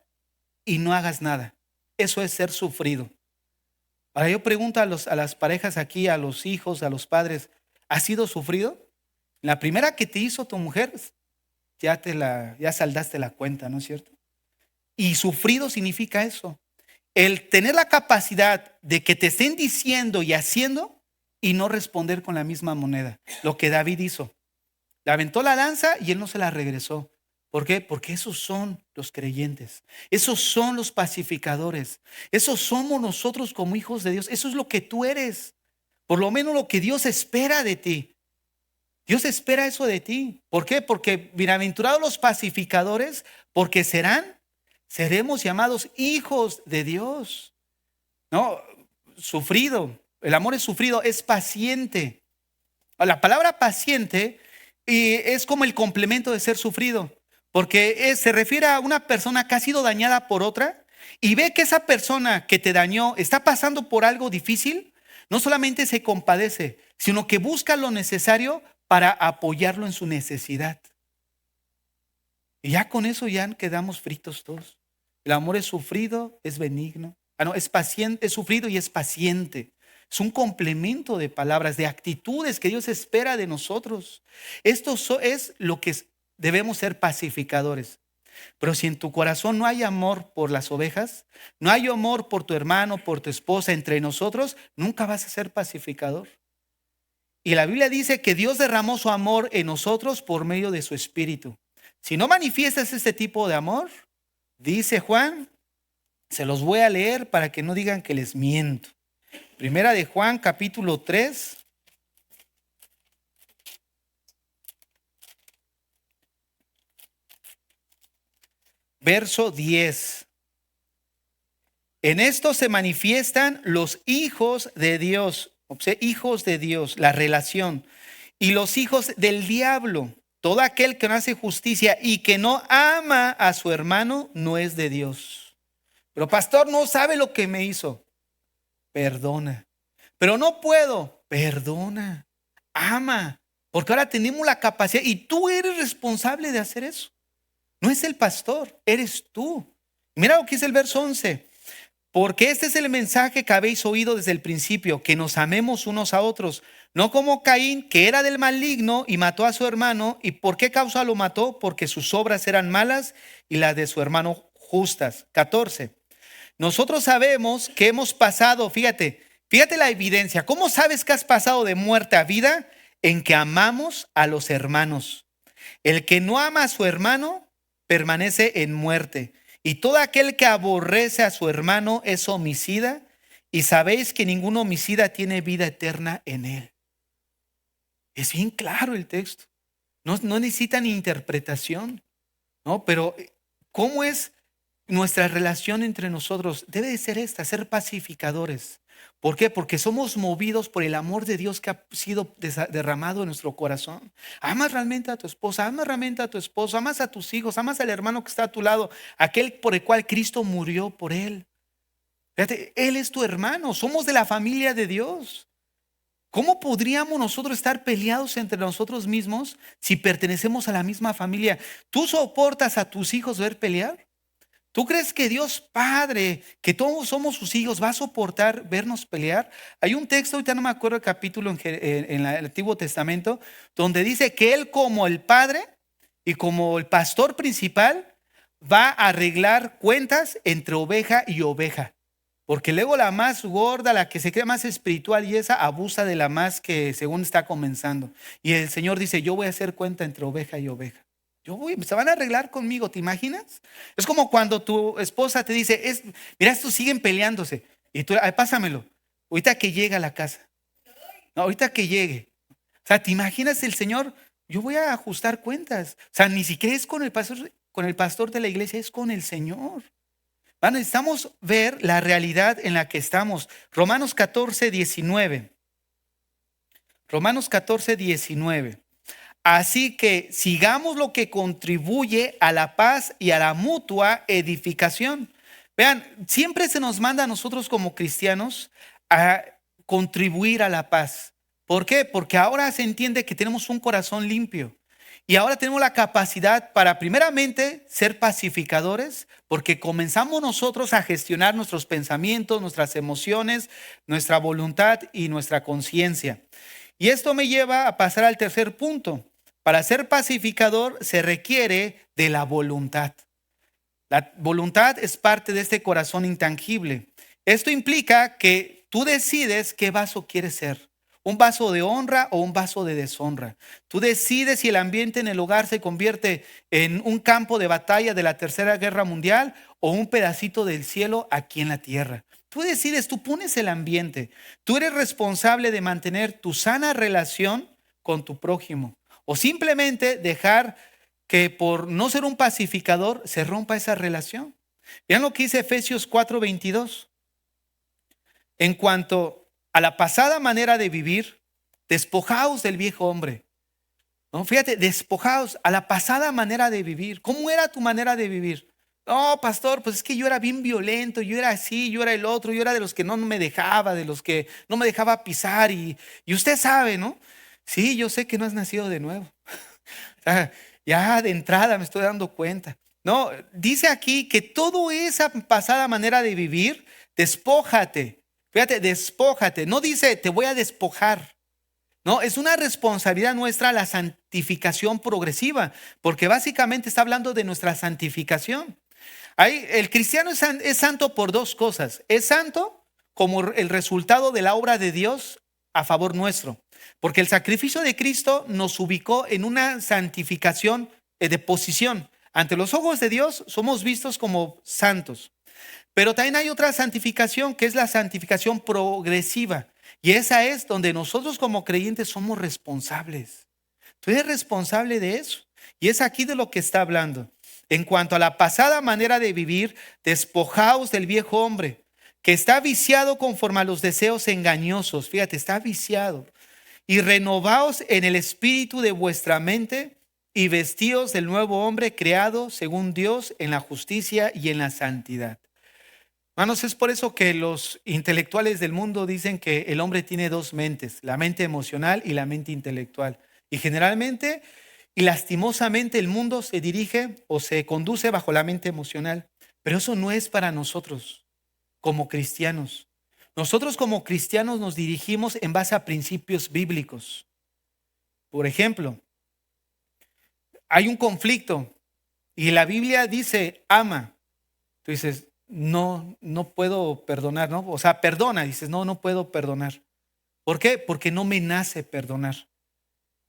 y no hagas nada. Eso es ser sufrido. Ahora yo pregunto a las parejas aquí, a los hijos, a los padres, ¿has sido sufrido? La primera que te hizo tu mujer, ya saldaste la cuenta, ¿no es cierto? Y sufrido significa eso. El tener la capacidad de que te estén diciendo y haciendo y no responder con la misma moneda. Lo que David hizo. Le aventó la lanza y él no se la regresó. ¿Por qué? Porque esos son los creyentes. Esos son los pacificadores. Esos somos nosotros como hijos de Dios. Eso es lo que tú eres. Por lo menos lo que Dios espera de ti. Dios espera eso de ti. ¿Por qué? Porque bienaventurados los pacificadores, porque seremos llamados hijos de Dios. No, sufrido. El amor es sufrido, es paciente. La palabra paciente es como el complemento de ser sufrido, porque se refiere a una persona que ha sido dañada por otra y ve que esa persona que te dañó está pasando por algo difícil, no solamente se compadece, sino que busca lo necesario para apoyarlo en su necesidad. Y ya con eso ya quedamos fritos todos. El amor es sufrido, es benigno. No, es paciente, es sufrido y es paciente. Es un complemento de palabras, de actitudes que Dios espera de nosotros. Esto es lo que debemos ser pacificadores. Pero si en tu corazón no hay amor por las ovejas, no hay amor por tu hermano, por tu esposa, entre nosotros, nunca vas a ser pacificador. Y la Biblia dice que Dios derramó su amor en nosotros por medio de su Espíritu. Si no manifiestas este tipo de amor, dice Juan, se los voy a leer para que no digan que les miento. Primera de Juan, capítulo 3. Verso 10. En esto se manifiestan los hijos de Dios, hijos de Dios, la relación, y los hijos del diablo. Todo aquel que no hace justicia y que no ama a su hermano no es de Dios. Pero pastor, no sabe lo que me hizo. Perdona. Pero no puedo. Perdona. Ama. Porque ahora tenemos la capacidad y tú eres responsable de hacer eso. No es el pastor, eres tú. Mira lo que dice el verso 11. Porque este es el mensaje que habéis oído desde el principio, que nos amemos unos a otros, no como Caín, que era del maligno y mató a su hermano. ¿Y por qué causa lo mató? Porque sus obras eran malas y las de su hermano justas. 14. Nosotros sabemos que hemos pasado, fíjate la evidencia. ¿Cómo sabes que has pasado de muerte a vida? En que amamos a los hermanos. El que no ama a su hermano permanece en muerte. Y todo aquel que aborrece a su hermano es homicida, y sabéis que ningún homicida tiene vida eterna en él. Es bien claro el texto. No necesitan interpretación, ¿no? Pero ¿cómo es? nuestra relación entre nosotros debe de ser esta, ser pacificadores. ¿Por qué? Porque somos movidos por el amor de Dios que ha sido derramado en nuestro corazón. Amas realmente a tu esposa, amas realmente a tu esposo, amas a tus hijos, amas al hermano que está a tu lado, aquel por el cual Cristo murió por él. Fíjate, él es tu hermano, somos de la familia de Dios. ¿Cómo podríamos nosotros estar peleados entre nosotros mismos si pertenecemos a la misma familia? ¿Tú soportas a tus hijos ver pelear? ¿Tú crees que Dios Padre, que todos somos sus hijos, va a soportar vernos pelear? Hay un texto, ahorita no me acuerdo el capítulo en el Antiguo Testamento, donde dice que Él como el Padre y como el pastor principal va a arreglar cuentas entre oveja y oveja. Porque luego la más gorda, la que se cree más espiritual y esa abusa de la más que según está comenzando. Y el Señor dice, yo voy a hacer cuenta entre oveja y oveja. Se van a arreglar conmigo, ¿te imaginas? Es como cuando tu esposa te dice, mira, estos siguen peleándose. Y tú, ay, pásamelo, ahorita que llegue a la casa. No, ahorita que llegue. O sea, ¿te imaginas el Señor? Yo voy a ajustar cuentas. O sea, ni siquiera es con el pastor de la iglesia, es con el Señor. Necesitamos ver la realidad en la que estamos. Romanos 14, 19. Romanos 14, 19. Así que sigamos lo que contribuye a la paz y a la mutua edificación. Vean, siempre se nos manda a nosotros como cristianos a contribuir a la paz. ¿Por qué? Porque ahora se entiende que tenemos un corazón limpio. Y ahora tenemos la capacidad para primeramente ser pacificadores, porque comenzamos nosotros a gestionar nuestros pensamientos, nuestras emociones, nuestra voluntad y nuestra conciencia. Y esto me lleva a pasar al tercer punto. Para ser pacificador se requiere de la voluntad. La voluntad es parte de este corazón intangible. Esto implica que tú decides qué vaso quieres ser. Un vaso de honra o un vaso de deshonra. Tú decides si el ambiente en el hogar se convierte en un campo de batalla de la Tercera Guerra Mundial o un pedacito del cielo aquí en la tierra. Tú decides, tú pones el ambiente. Tú eres responsable de mantener tu sana relación con tu prójimo. O simplemente dejar que por no ser un pacificador se rompa esa relación. Vean lo que dice Efesios 4:22. En cuanto a la pasada manera de vivir, despojaos del viejo hombre. No, fíjate, despojaos a la pasada manera de vivir. ¿Cómo era tu manera de vivir? No, pastor, pues es que yo era bien violento, yo era así, yo era el otro, yo era de los que no me dejaba, de los que no me dejaba pisar y usted sabe, ¿no? Sí, yo sé que no has nacido de nuevo. O sea, ya de entrada me estoy dando cuenta. No, dice aquí que toda esa pasada manera de vivir, despójate. Fíjate, despójate. No dice te voy a despojar. No, es una responsabilidad nuestra la santificación progresiva, porque básicamente está hablando de nuestra santificación. El cristiano es santo por dos cosas. Es santo como el resultado de la obra de Dios a favor nuestro, porque el sacrificio de Cristo nos ubicó en una santificación de posición. Ante los ojos de Dios somos vistos como santos. Pero también hay otra santificación que es la santificación progresiva. Y esa es donde nosotros como creyentes somos responsables. Tú eres responsable de eso. Y es aquí de lo que está hablando. En cuanto a la pasada manera de vivir, despojaos del viejo hombre, que está viciado conforme a los deseos engañosos. Fíjate, está viciado. Y renovaos en el espíritu de vuestra mente y vestíos del nuevo hombre creado según Dios en la justicia y en la santidad. Hermanos, es por eso que los intelectuales del mundo dicen que el hombre tiene dos mentes, la mente emocional y la mente intelectual. Y generalmente y lastimosamente el mundo se dirige o se conduce bajo la mente emocional. Pero eso no es para nosotros como cristianos. Nosotros como cristianos nos dirigimos en base a principios bíblicos. Por ejemplo, hay un conflicto y la Biblia dice ama. Tú dices, no puedo perdonar, ¿no? O sea, perdona, dices, no puedo perdonar. ¿Por qué? Porque no me nace perdonar,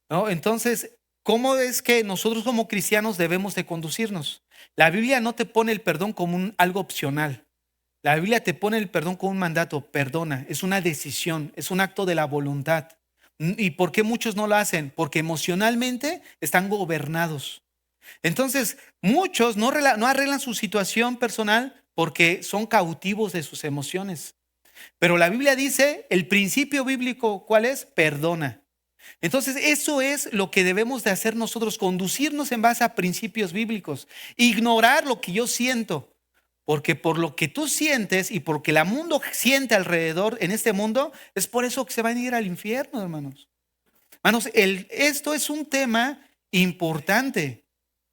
¿no? Entonces, ¿cómo es que nosotros como cristianos debemos de conducirnos? La Biblia no te pone el perdón como algo opcional. La Biblia te pone el perdón como un mandato, perdona, es una decisión, es un acto de la voluntad. ¿Y por qué muchos no lo hacen? Porque emocionalmente están gobernados. Entonces, muchos no arreglan su situación personal porque son cautivos de sus emociones. Pero la Biblia dice, el principio bíblico, ¿cuál es? Perdona. Entonces, eso es lo que debemos de hacer nosotros, conducirnos en base a principios bíblicos, ignorar lo que yo siento, porque por lo que tú sientes y porque el mundo siente alrededor en este mundo, es por eso que se van a ir al infierno, hermanos. Hermanos, esto es un tema importante.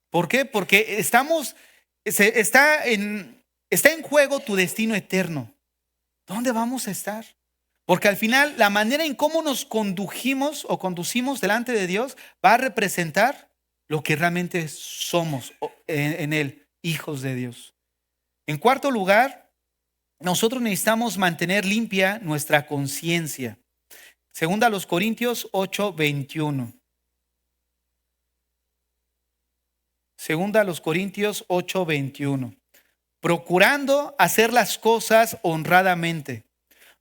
¿Por qué? Porque está en juego tu destino eterno. ¿Dónde vamos a estar? Porque al final la manera en cómo nos condujimos o conducimos delante de Dios va a representar lo que realmente somos en Él, hijos de Dios. En cuarto lugar, nosotros necesitamos mantener limpia nuestra conciencia. Segunda a los Corintios 8:21. Segunda a los Corintios 8:21. Procurando hacer las cosas honradamente,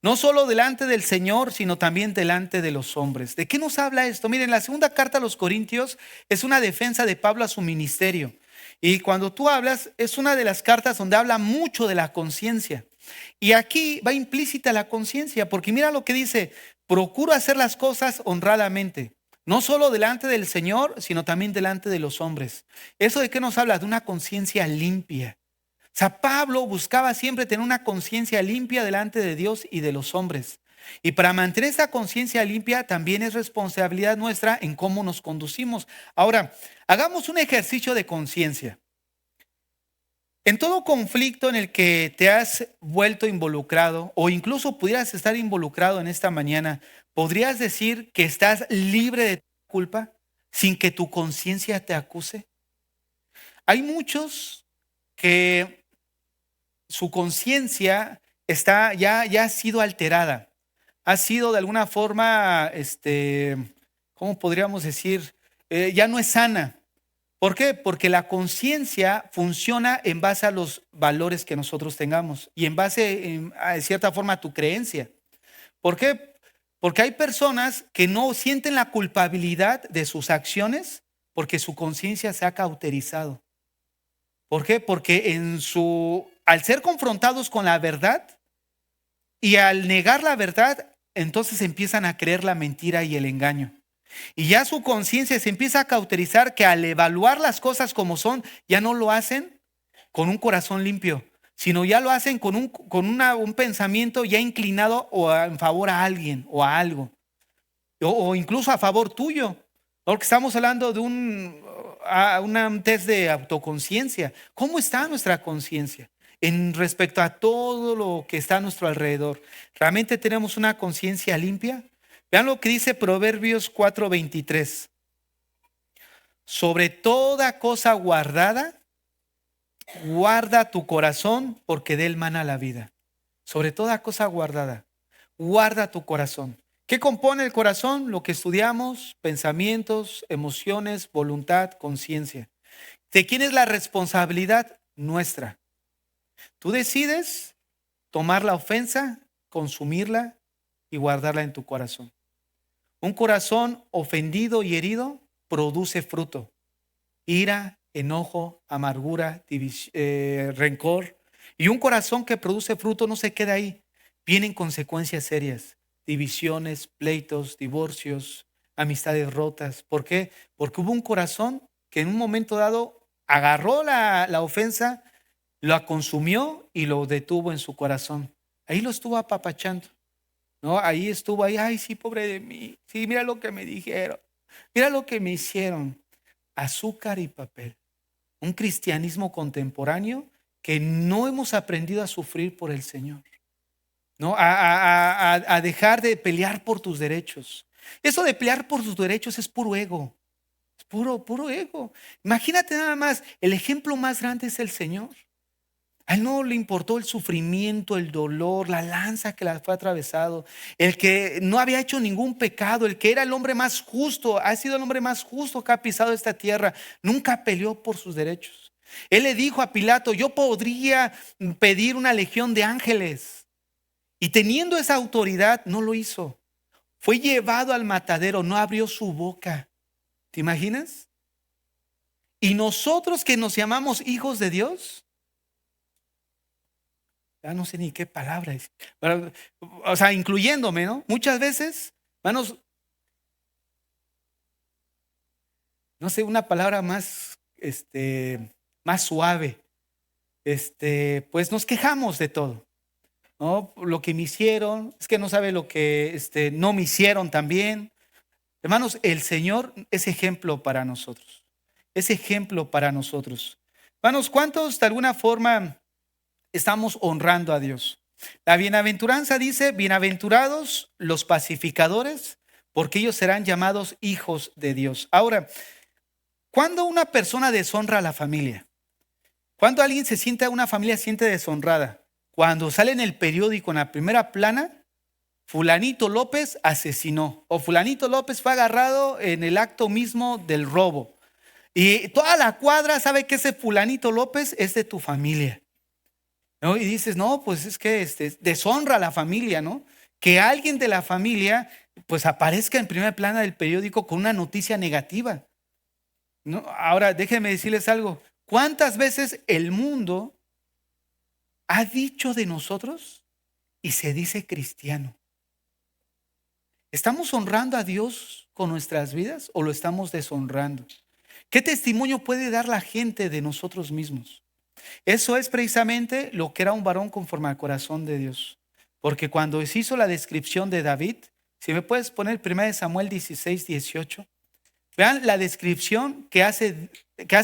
no solo delante del Señor, sino también delante de los hombres. ¿De qué nos habla esto? Miren, la segunda carta a los Corintios es una defensa de Pablo a su ministerio. Y cuando tú hablas, es una de las cartas donde habla mucho de la conciencia. Y aquí va implícita la conciencia, porque mira lo que dice: procuro hacer las cosas honradamente, no solo delante del Señor, sino también delante de los hombres. ¿Eso de qué nos habla? De una conciencia limpia. O sea, Pablo buscaba siempre tener una conciencia limpia delante de Dios y de los hombres. Y para mantener esa conciencia limpia también es responsabilidad nuestra en cómo nos conducimos. Ahora, hagamos un ejercicio de conciencia. En todo conflicto en el que te has vuelto involucrado o incluso pudieras estar involucrado en esta mañana, ¿podrías decir que estás libre de culpa sin que tu conciencia te acuse? Hay muchos que su conciencia ya ha sido alterada, ha sido de alguna forma, ¿cómo podríamos decir? Ya no es sana. ¿Por qué? Porque la conciencia funciona en base a los valores que nosotros tengamos y en base, de cierta forma, a tu creencia. ¿Por qué? Porque hay personas que no sienten la culpabilidad de sus acciones porque su conciencia se ha cauterizado. ¿Por qué? Porque al ser confrontados con la verdad y al negar la verdad, entonces empiezan a creer la mentira y el engaño. Y ya su conciencia se empieza a cauterizar que al evaluar las cosas como son, ya no lo hacen con un corazón limpio, sino ya lo hacen con un pensamiento ya inclinado en favor a alguien o a algo, o incluso a favor tuyo. Porque estamos hablando de un test de autoconciencia. ¿Cómo está nuestra conciencia en respecto a todo lo que está a nuestro alrededor? ¿Realmente tenemos una conciencia limpia? Vean lo que dice Proverbios 4:23. Sobre toda cosa guardada, guarda tu corazón, porque de él mana la vida. Sobre toda cosa guardada, guarda tu corazón. ¿Qué compone el corazón? Lo que estudiamos: pensamientos, emociones, voluntad, conciencia. ¿De quién es la responsabilidad? Nuestra. Tú decides tomar la ofensa, consumirla y guardarla en tu corazón. Un corazón ofendido y herido produce fruto: ira, enojo, amargura, rencor. Y un corazón que produce fruto no se queda ahí. Vienen consecuencias serias: divisiones, pleitos, divorcios, amistades rotas. ¿Por qué? Porque hubo un corazón que en un momento dado agarró la ofensa, la consumió y lo detuvo en su corazón. Ahí lo estuvo apapachando. No, ahí estuvo, ay, sí, pobre de mí. Sí, mira lo que me dijeron. Mira lo que me hicieron. Azúcar y papel. Un cristianismo contemporáneo que no hemos aprendido a sufrir por el Señor. ¿No? A dejar de pelear por tus derechos. Eso de pelear por tus derechos es puro ego. Es puro ego. Imagínate nada más, el ejemplo más grande es el Señor. A él no le importó el sufrimiento, el dolor, la lanza que la fue atravesado, el que no había hecho ningún pecado, el que era el hombre más justo, ha sido el hombre más justo que ha pisado esta tierra, nunca peleó por sus derechos. Él le dijo a Pilato: yo podría pedir una legión de ángeles. Y teniendo esa autoridad, no lo hizo. Fue llevado al matadero, no abrió su boca. ¿Te imaginas? Y nosotros que nos llamamos hijos de Dios, ya no sé ni qué palabra es, pero, o sea, incluyéndome, ¿no? Muchas veces, hermanos, no sé, una palabra más, más suave, pues nos quejamos de todo, ¿no? Lo que me hicieron, es que no sabe lo que, no me hicieron también. Hermanos, el Señor es ejemplo para nosotros, es ejemplo para nosotros. Hermanos, ¿cuántos de alguna forma estamos honrando a Dios? La bienaventuranza dice, bienaventurados los pacificadores, porque ellos serán llamados hijos de Dios. Ahora, ¿cuándo una persona deshonra a la familia? ¿Cuándo alguien se siente, una familia se siente deshonrada? Cuando sale en el periódico en la primera plana, fulanito López asesinó, o fulanito López fue agarrado en el acto mismo del robo. Y toda la cuadra sabe que ese fulanito López es de tu familia, ¿no? Y dices, no, pues es que deshonra a la familia, ¿no? Que alguien de la familia pues aparezca en primera plana del periódico con una noticia negativa, ¿no? Ahora, déjenme decirles algo. ¿Cuántas veces el mundo ha dicho de nosotros y se dice cristiano? ¿Estamos honrando a Dios con nuestras vidas o lo estamos deshonrando? ¿Qué testimonio puede dar la gente de nosotros mismos? Eso es precisamente lo que era un varón conforme al corazón de Dios. Porque cuando se hizo la descripción de David, si me puedes poner 1 Samuel 16, 18, vean la descripción que hace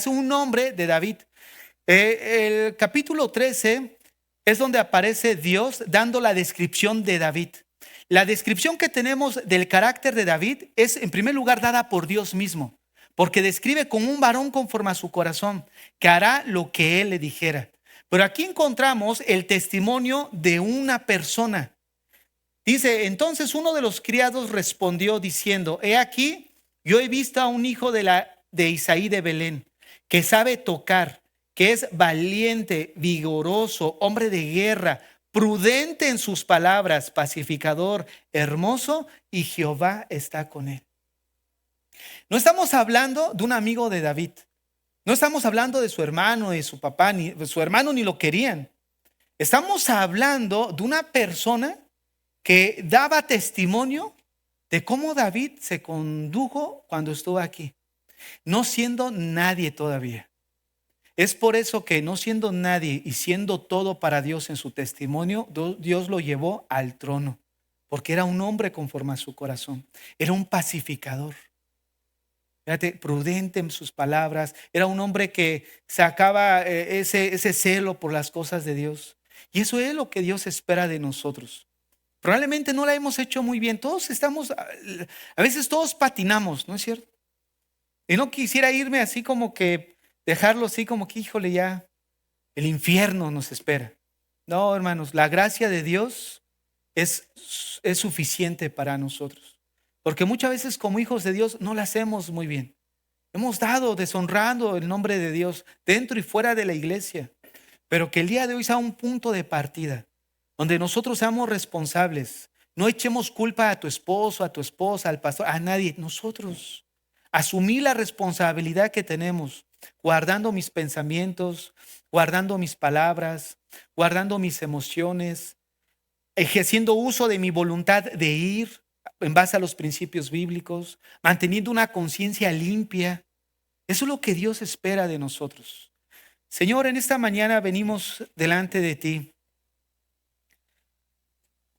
un hombre de David. El capítulo 13 es donde aparece Dios dando la descripción de David. La descripción que tenemos del carácter de David es en primer lugar dada por Dios mismo, porque describe como un varón conforme a su corazón, que hará lo que él le dijera. Pero aquí encontramos el testimonio de una persona. Dice, entonces uno de los criados respondió diciendo, he aquí, yo he visto a un hijo de Isaí de Belén, que sabe tocar, que es valiente, vigoroso, hombre de guerra, prudente en sus palabras, pacificador, hermoso, y Jehová está con él. No estamos hablando de un amigo de David. No estamos hablando de su hermano, de su papá, ni de su hermano ni lo querían. Estamos hablando de una persona que daba testimonio de cómo David se condujo cuando estuvo aquí, no siendo nadie todavía. Es por eso que no siendo nadie y siendo todo para Dios en su testimonio, Dios lo llevó al trono, porque era un hombre conforme a su corazón, era un pacificador. Fíjate, prudente en sus palabras, era un hombre que sacaba ese celo por las cosas de Dios. Y eso es lo que Dios espera de nosotros. Probablemente no la hemos hecho muy bien. Todos estamos, a veces todos patinamos, ¿no es cierto? Y no quisiera irme así como que, dejarlo así como que, híjole, ya el infierno nos espera. No, hermanos, la gracia de Dios es suficiente para nosotros. Porque muchas veces como hijos de Dios no la hacemos muy bien. Hemos dado deshonrando el nombre de Dios dentro y fuera de la iglesia. Pero que el día de hoy sea un punto de partida donde nosotros seamos responsables. No echemos culpa a tu esposo, a tu esposa, al pastor, a nadie. Nosotros asumir la responsabilidad que tenemos, guardando mis pensamientos, guardando mis palabras, guardando mis emociones, ejerciendo uso de mi voluntad de ir en base a los principios bíblicos, manteniendo una conciencia limpia. Eso es lo que Dios espera de nosotros. Señor, en esta mañana venimos delante de ti,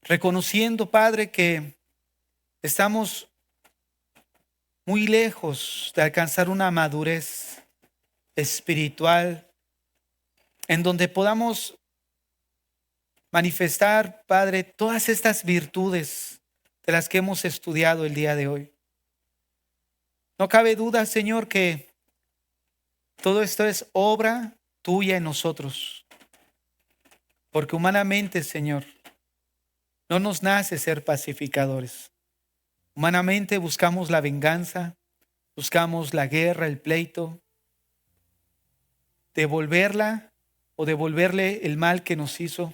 reconociendo, Padre, que estamos muy lejos de alcanzar una madurez espiritual en donde podamos manifestar, Padre, todas estas virtudes de las que hemos estudiado el día de hoy. No cabe duda, Señor, que todo esto es obra tuya en nosotros, porque humanamente, Señor, no nos nace ser pacificadores. Humanamente buscamos la venganza, buscamos la guerra, el pleito, devolverla o devolverle el mal que nos hizo.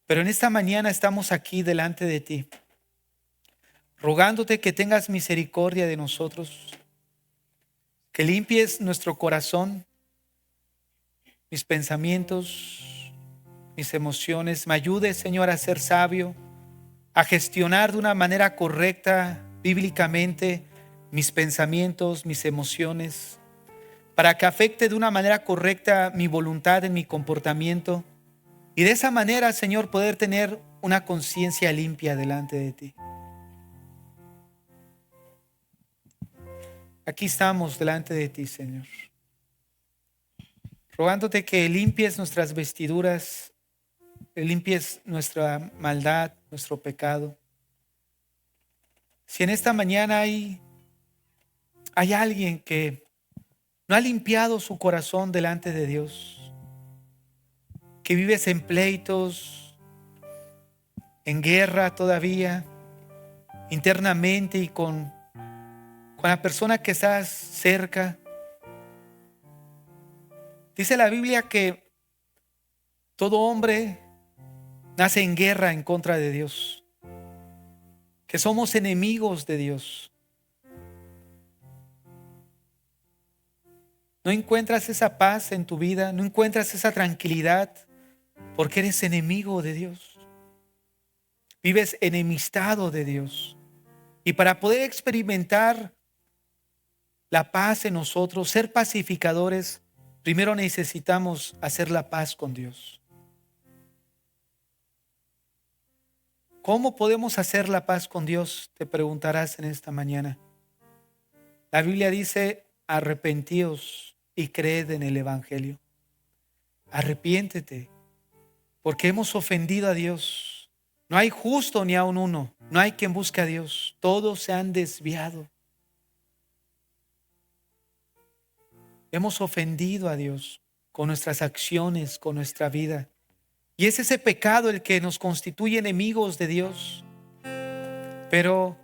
Pero en esta mañana estamos aquí delante de ti, rogándote que tengas misericordia de nosotros. que limpies nuestro corazón, mis pensamientos, mis emociones. Me ayudes, Señor, a ser sabio, a gestionar de una manera correcta, bíblicamente, mis pensamientos, mis emociones, para que afecte de una manera correcta mi voluntad en mi comportamiento y de esa manera, Señor, poder tener una conciencia limpia delante de ti. Aquí estamos delante de ti, Señor, rogándote que limpies nuestras vestiduras, que limpies nuestra maldad, nuestro pecado. Si en esta mañana hay alguien que no ha limpiado su corazón delante de Dios, que vives en pleitos, en guerra todavía, internamente y con la persona que estás cerca. Dice la Biblia que todo hombre nace en guerra en contra de Dios, que somos enemigos de Dios. No encuentras esa paz en tu vida, no encuentras esa tranquilidad porque eres enemigo de Dios. Vives enemistado de Dios. Y para poder experimentar la paz en nosotros, ser pacificadores, primero necesitamos hacer la paz con Dios. ¿Cómo podemos hacer la paz con Dios? Te preguntarás en esta mañana. La Biblia dice, arrepentíos y creed en el Evangelio. Arrepiéntete, porque hemos ofendido a Dios. No hay justo ni aun uno, no hay quien busque a Dios. Todos se han desviado. Hemos ofendido a Dios con nuestras acciones, con nuestra vida. Y es ese pecado el que nos constituye enemigos de Dios. Pero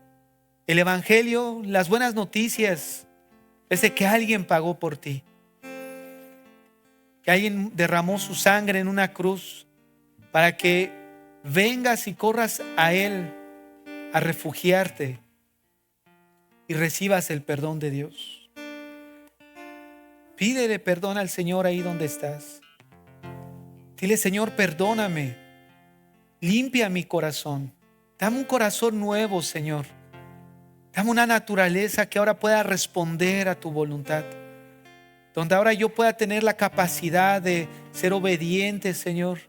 el Evangelio, las buenas noticias, es de que alguien pagó por ti. Que alguien derramó su sangre en una cruz para que vengas y corras a Él a refugiarte y recibas el perdón de Dios. Pídele perdón al Señor ahí donde estás. Dile, Señor, perdóname. Limpia mi corazón. Dame un corazón nuevo, Señor. Dame una naturaleza que ahora pueda responder a tu voluntad. Donde ahora yo pueda tener la capacidad de ser obediente, Señor.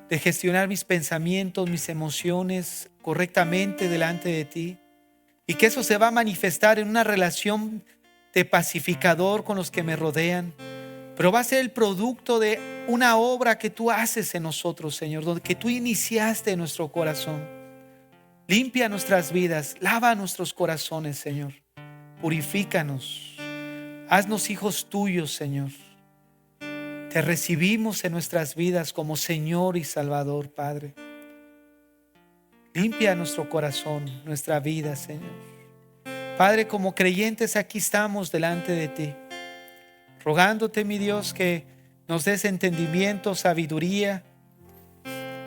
De gestionar mis pensamientos, mis emociones correctamente delante de ti. Y que eso se va a manifestar en una relación de pacificador con los que me rodean. Pero va a ser el producto de una obra que tú haces en nosotros, Señor, donde que tú iniciaste en nuestro corazón. Limpia nuestras vidas, lava nuestros corazones, Señor. Purifícanos. Haznos hijos tuyos, Señor. Te recibimos en nuestras vidas como Señor y Salvador, Padre. Limpia nuestro corazón, nuestra vida, Señor. Padre, como creyentes aquí estamos delante de ti, rogándote, mi Dios, que nos des entendimiento, sabiduría,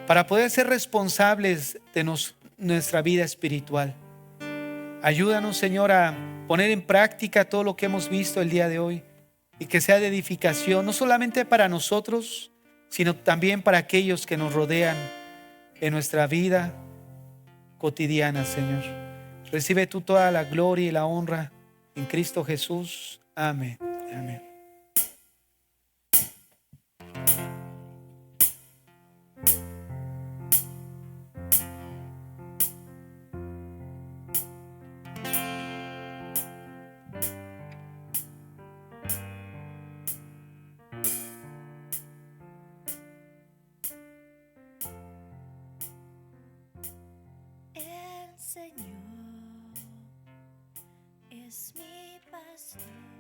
para poder ser responsables de nuestra vida espiritual. Ayúdanos, Señor, a poner en práctica todo lo que hemos visto el día de hoy y que sea de edificación, no solamente para nosotros, sino también para aquellos que nos rodean en nuestra vida cotidiana, Señor. Recibe tú toda la gloria y la honra en Cristo Jesús. Amén. Amén. El Señor es mi pastor.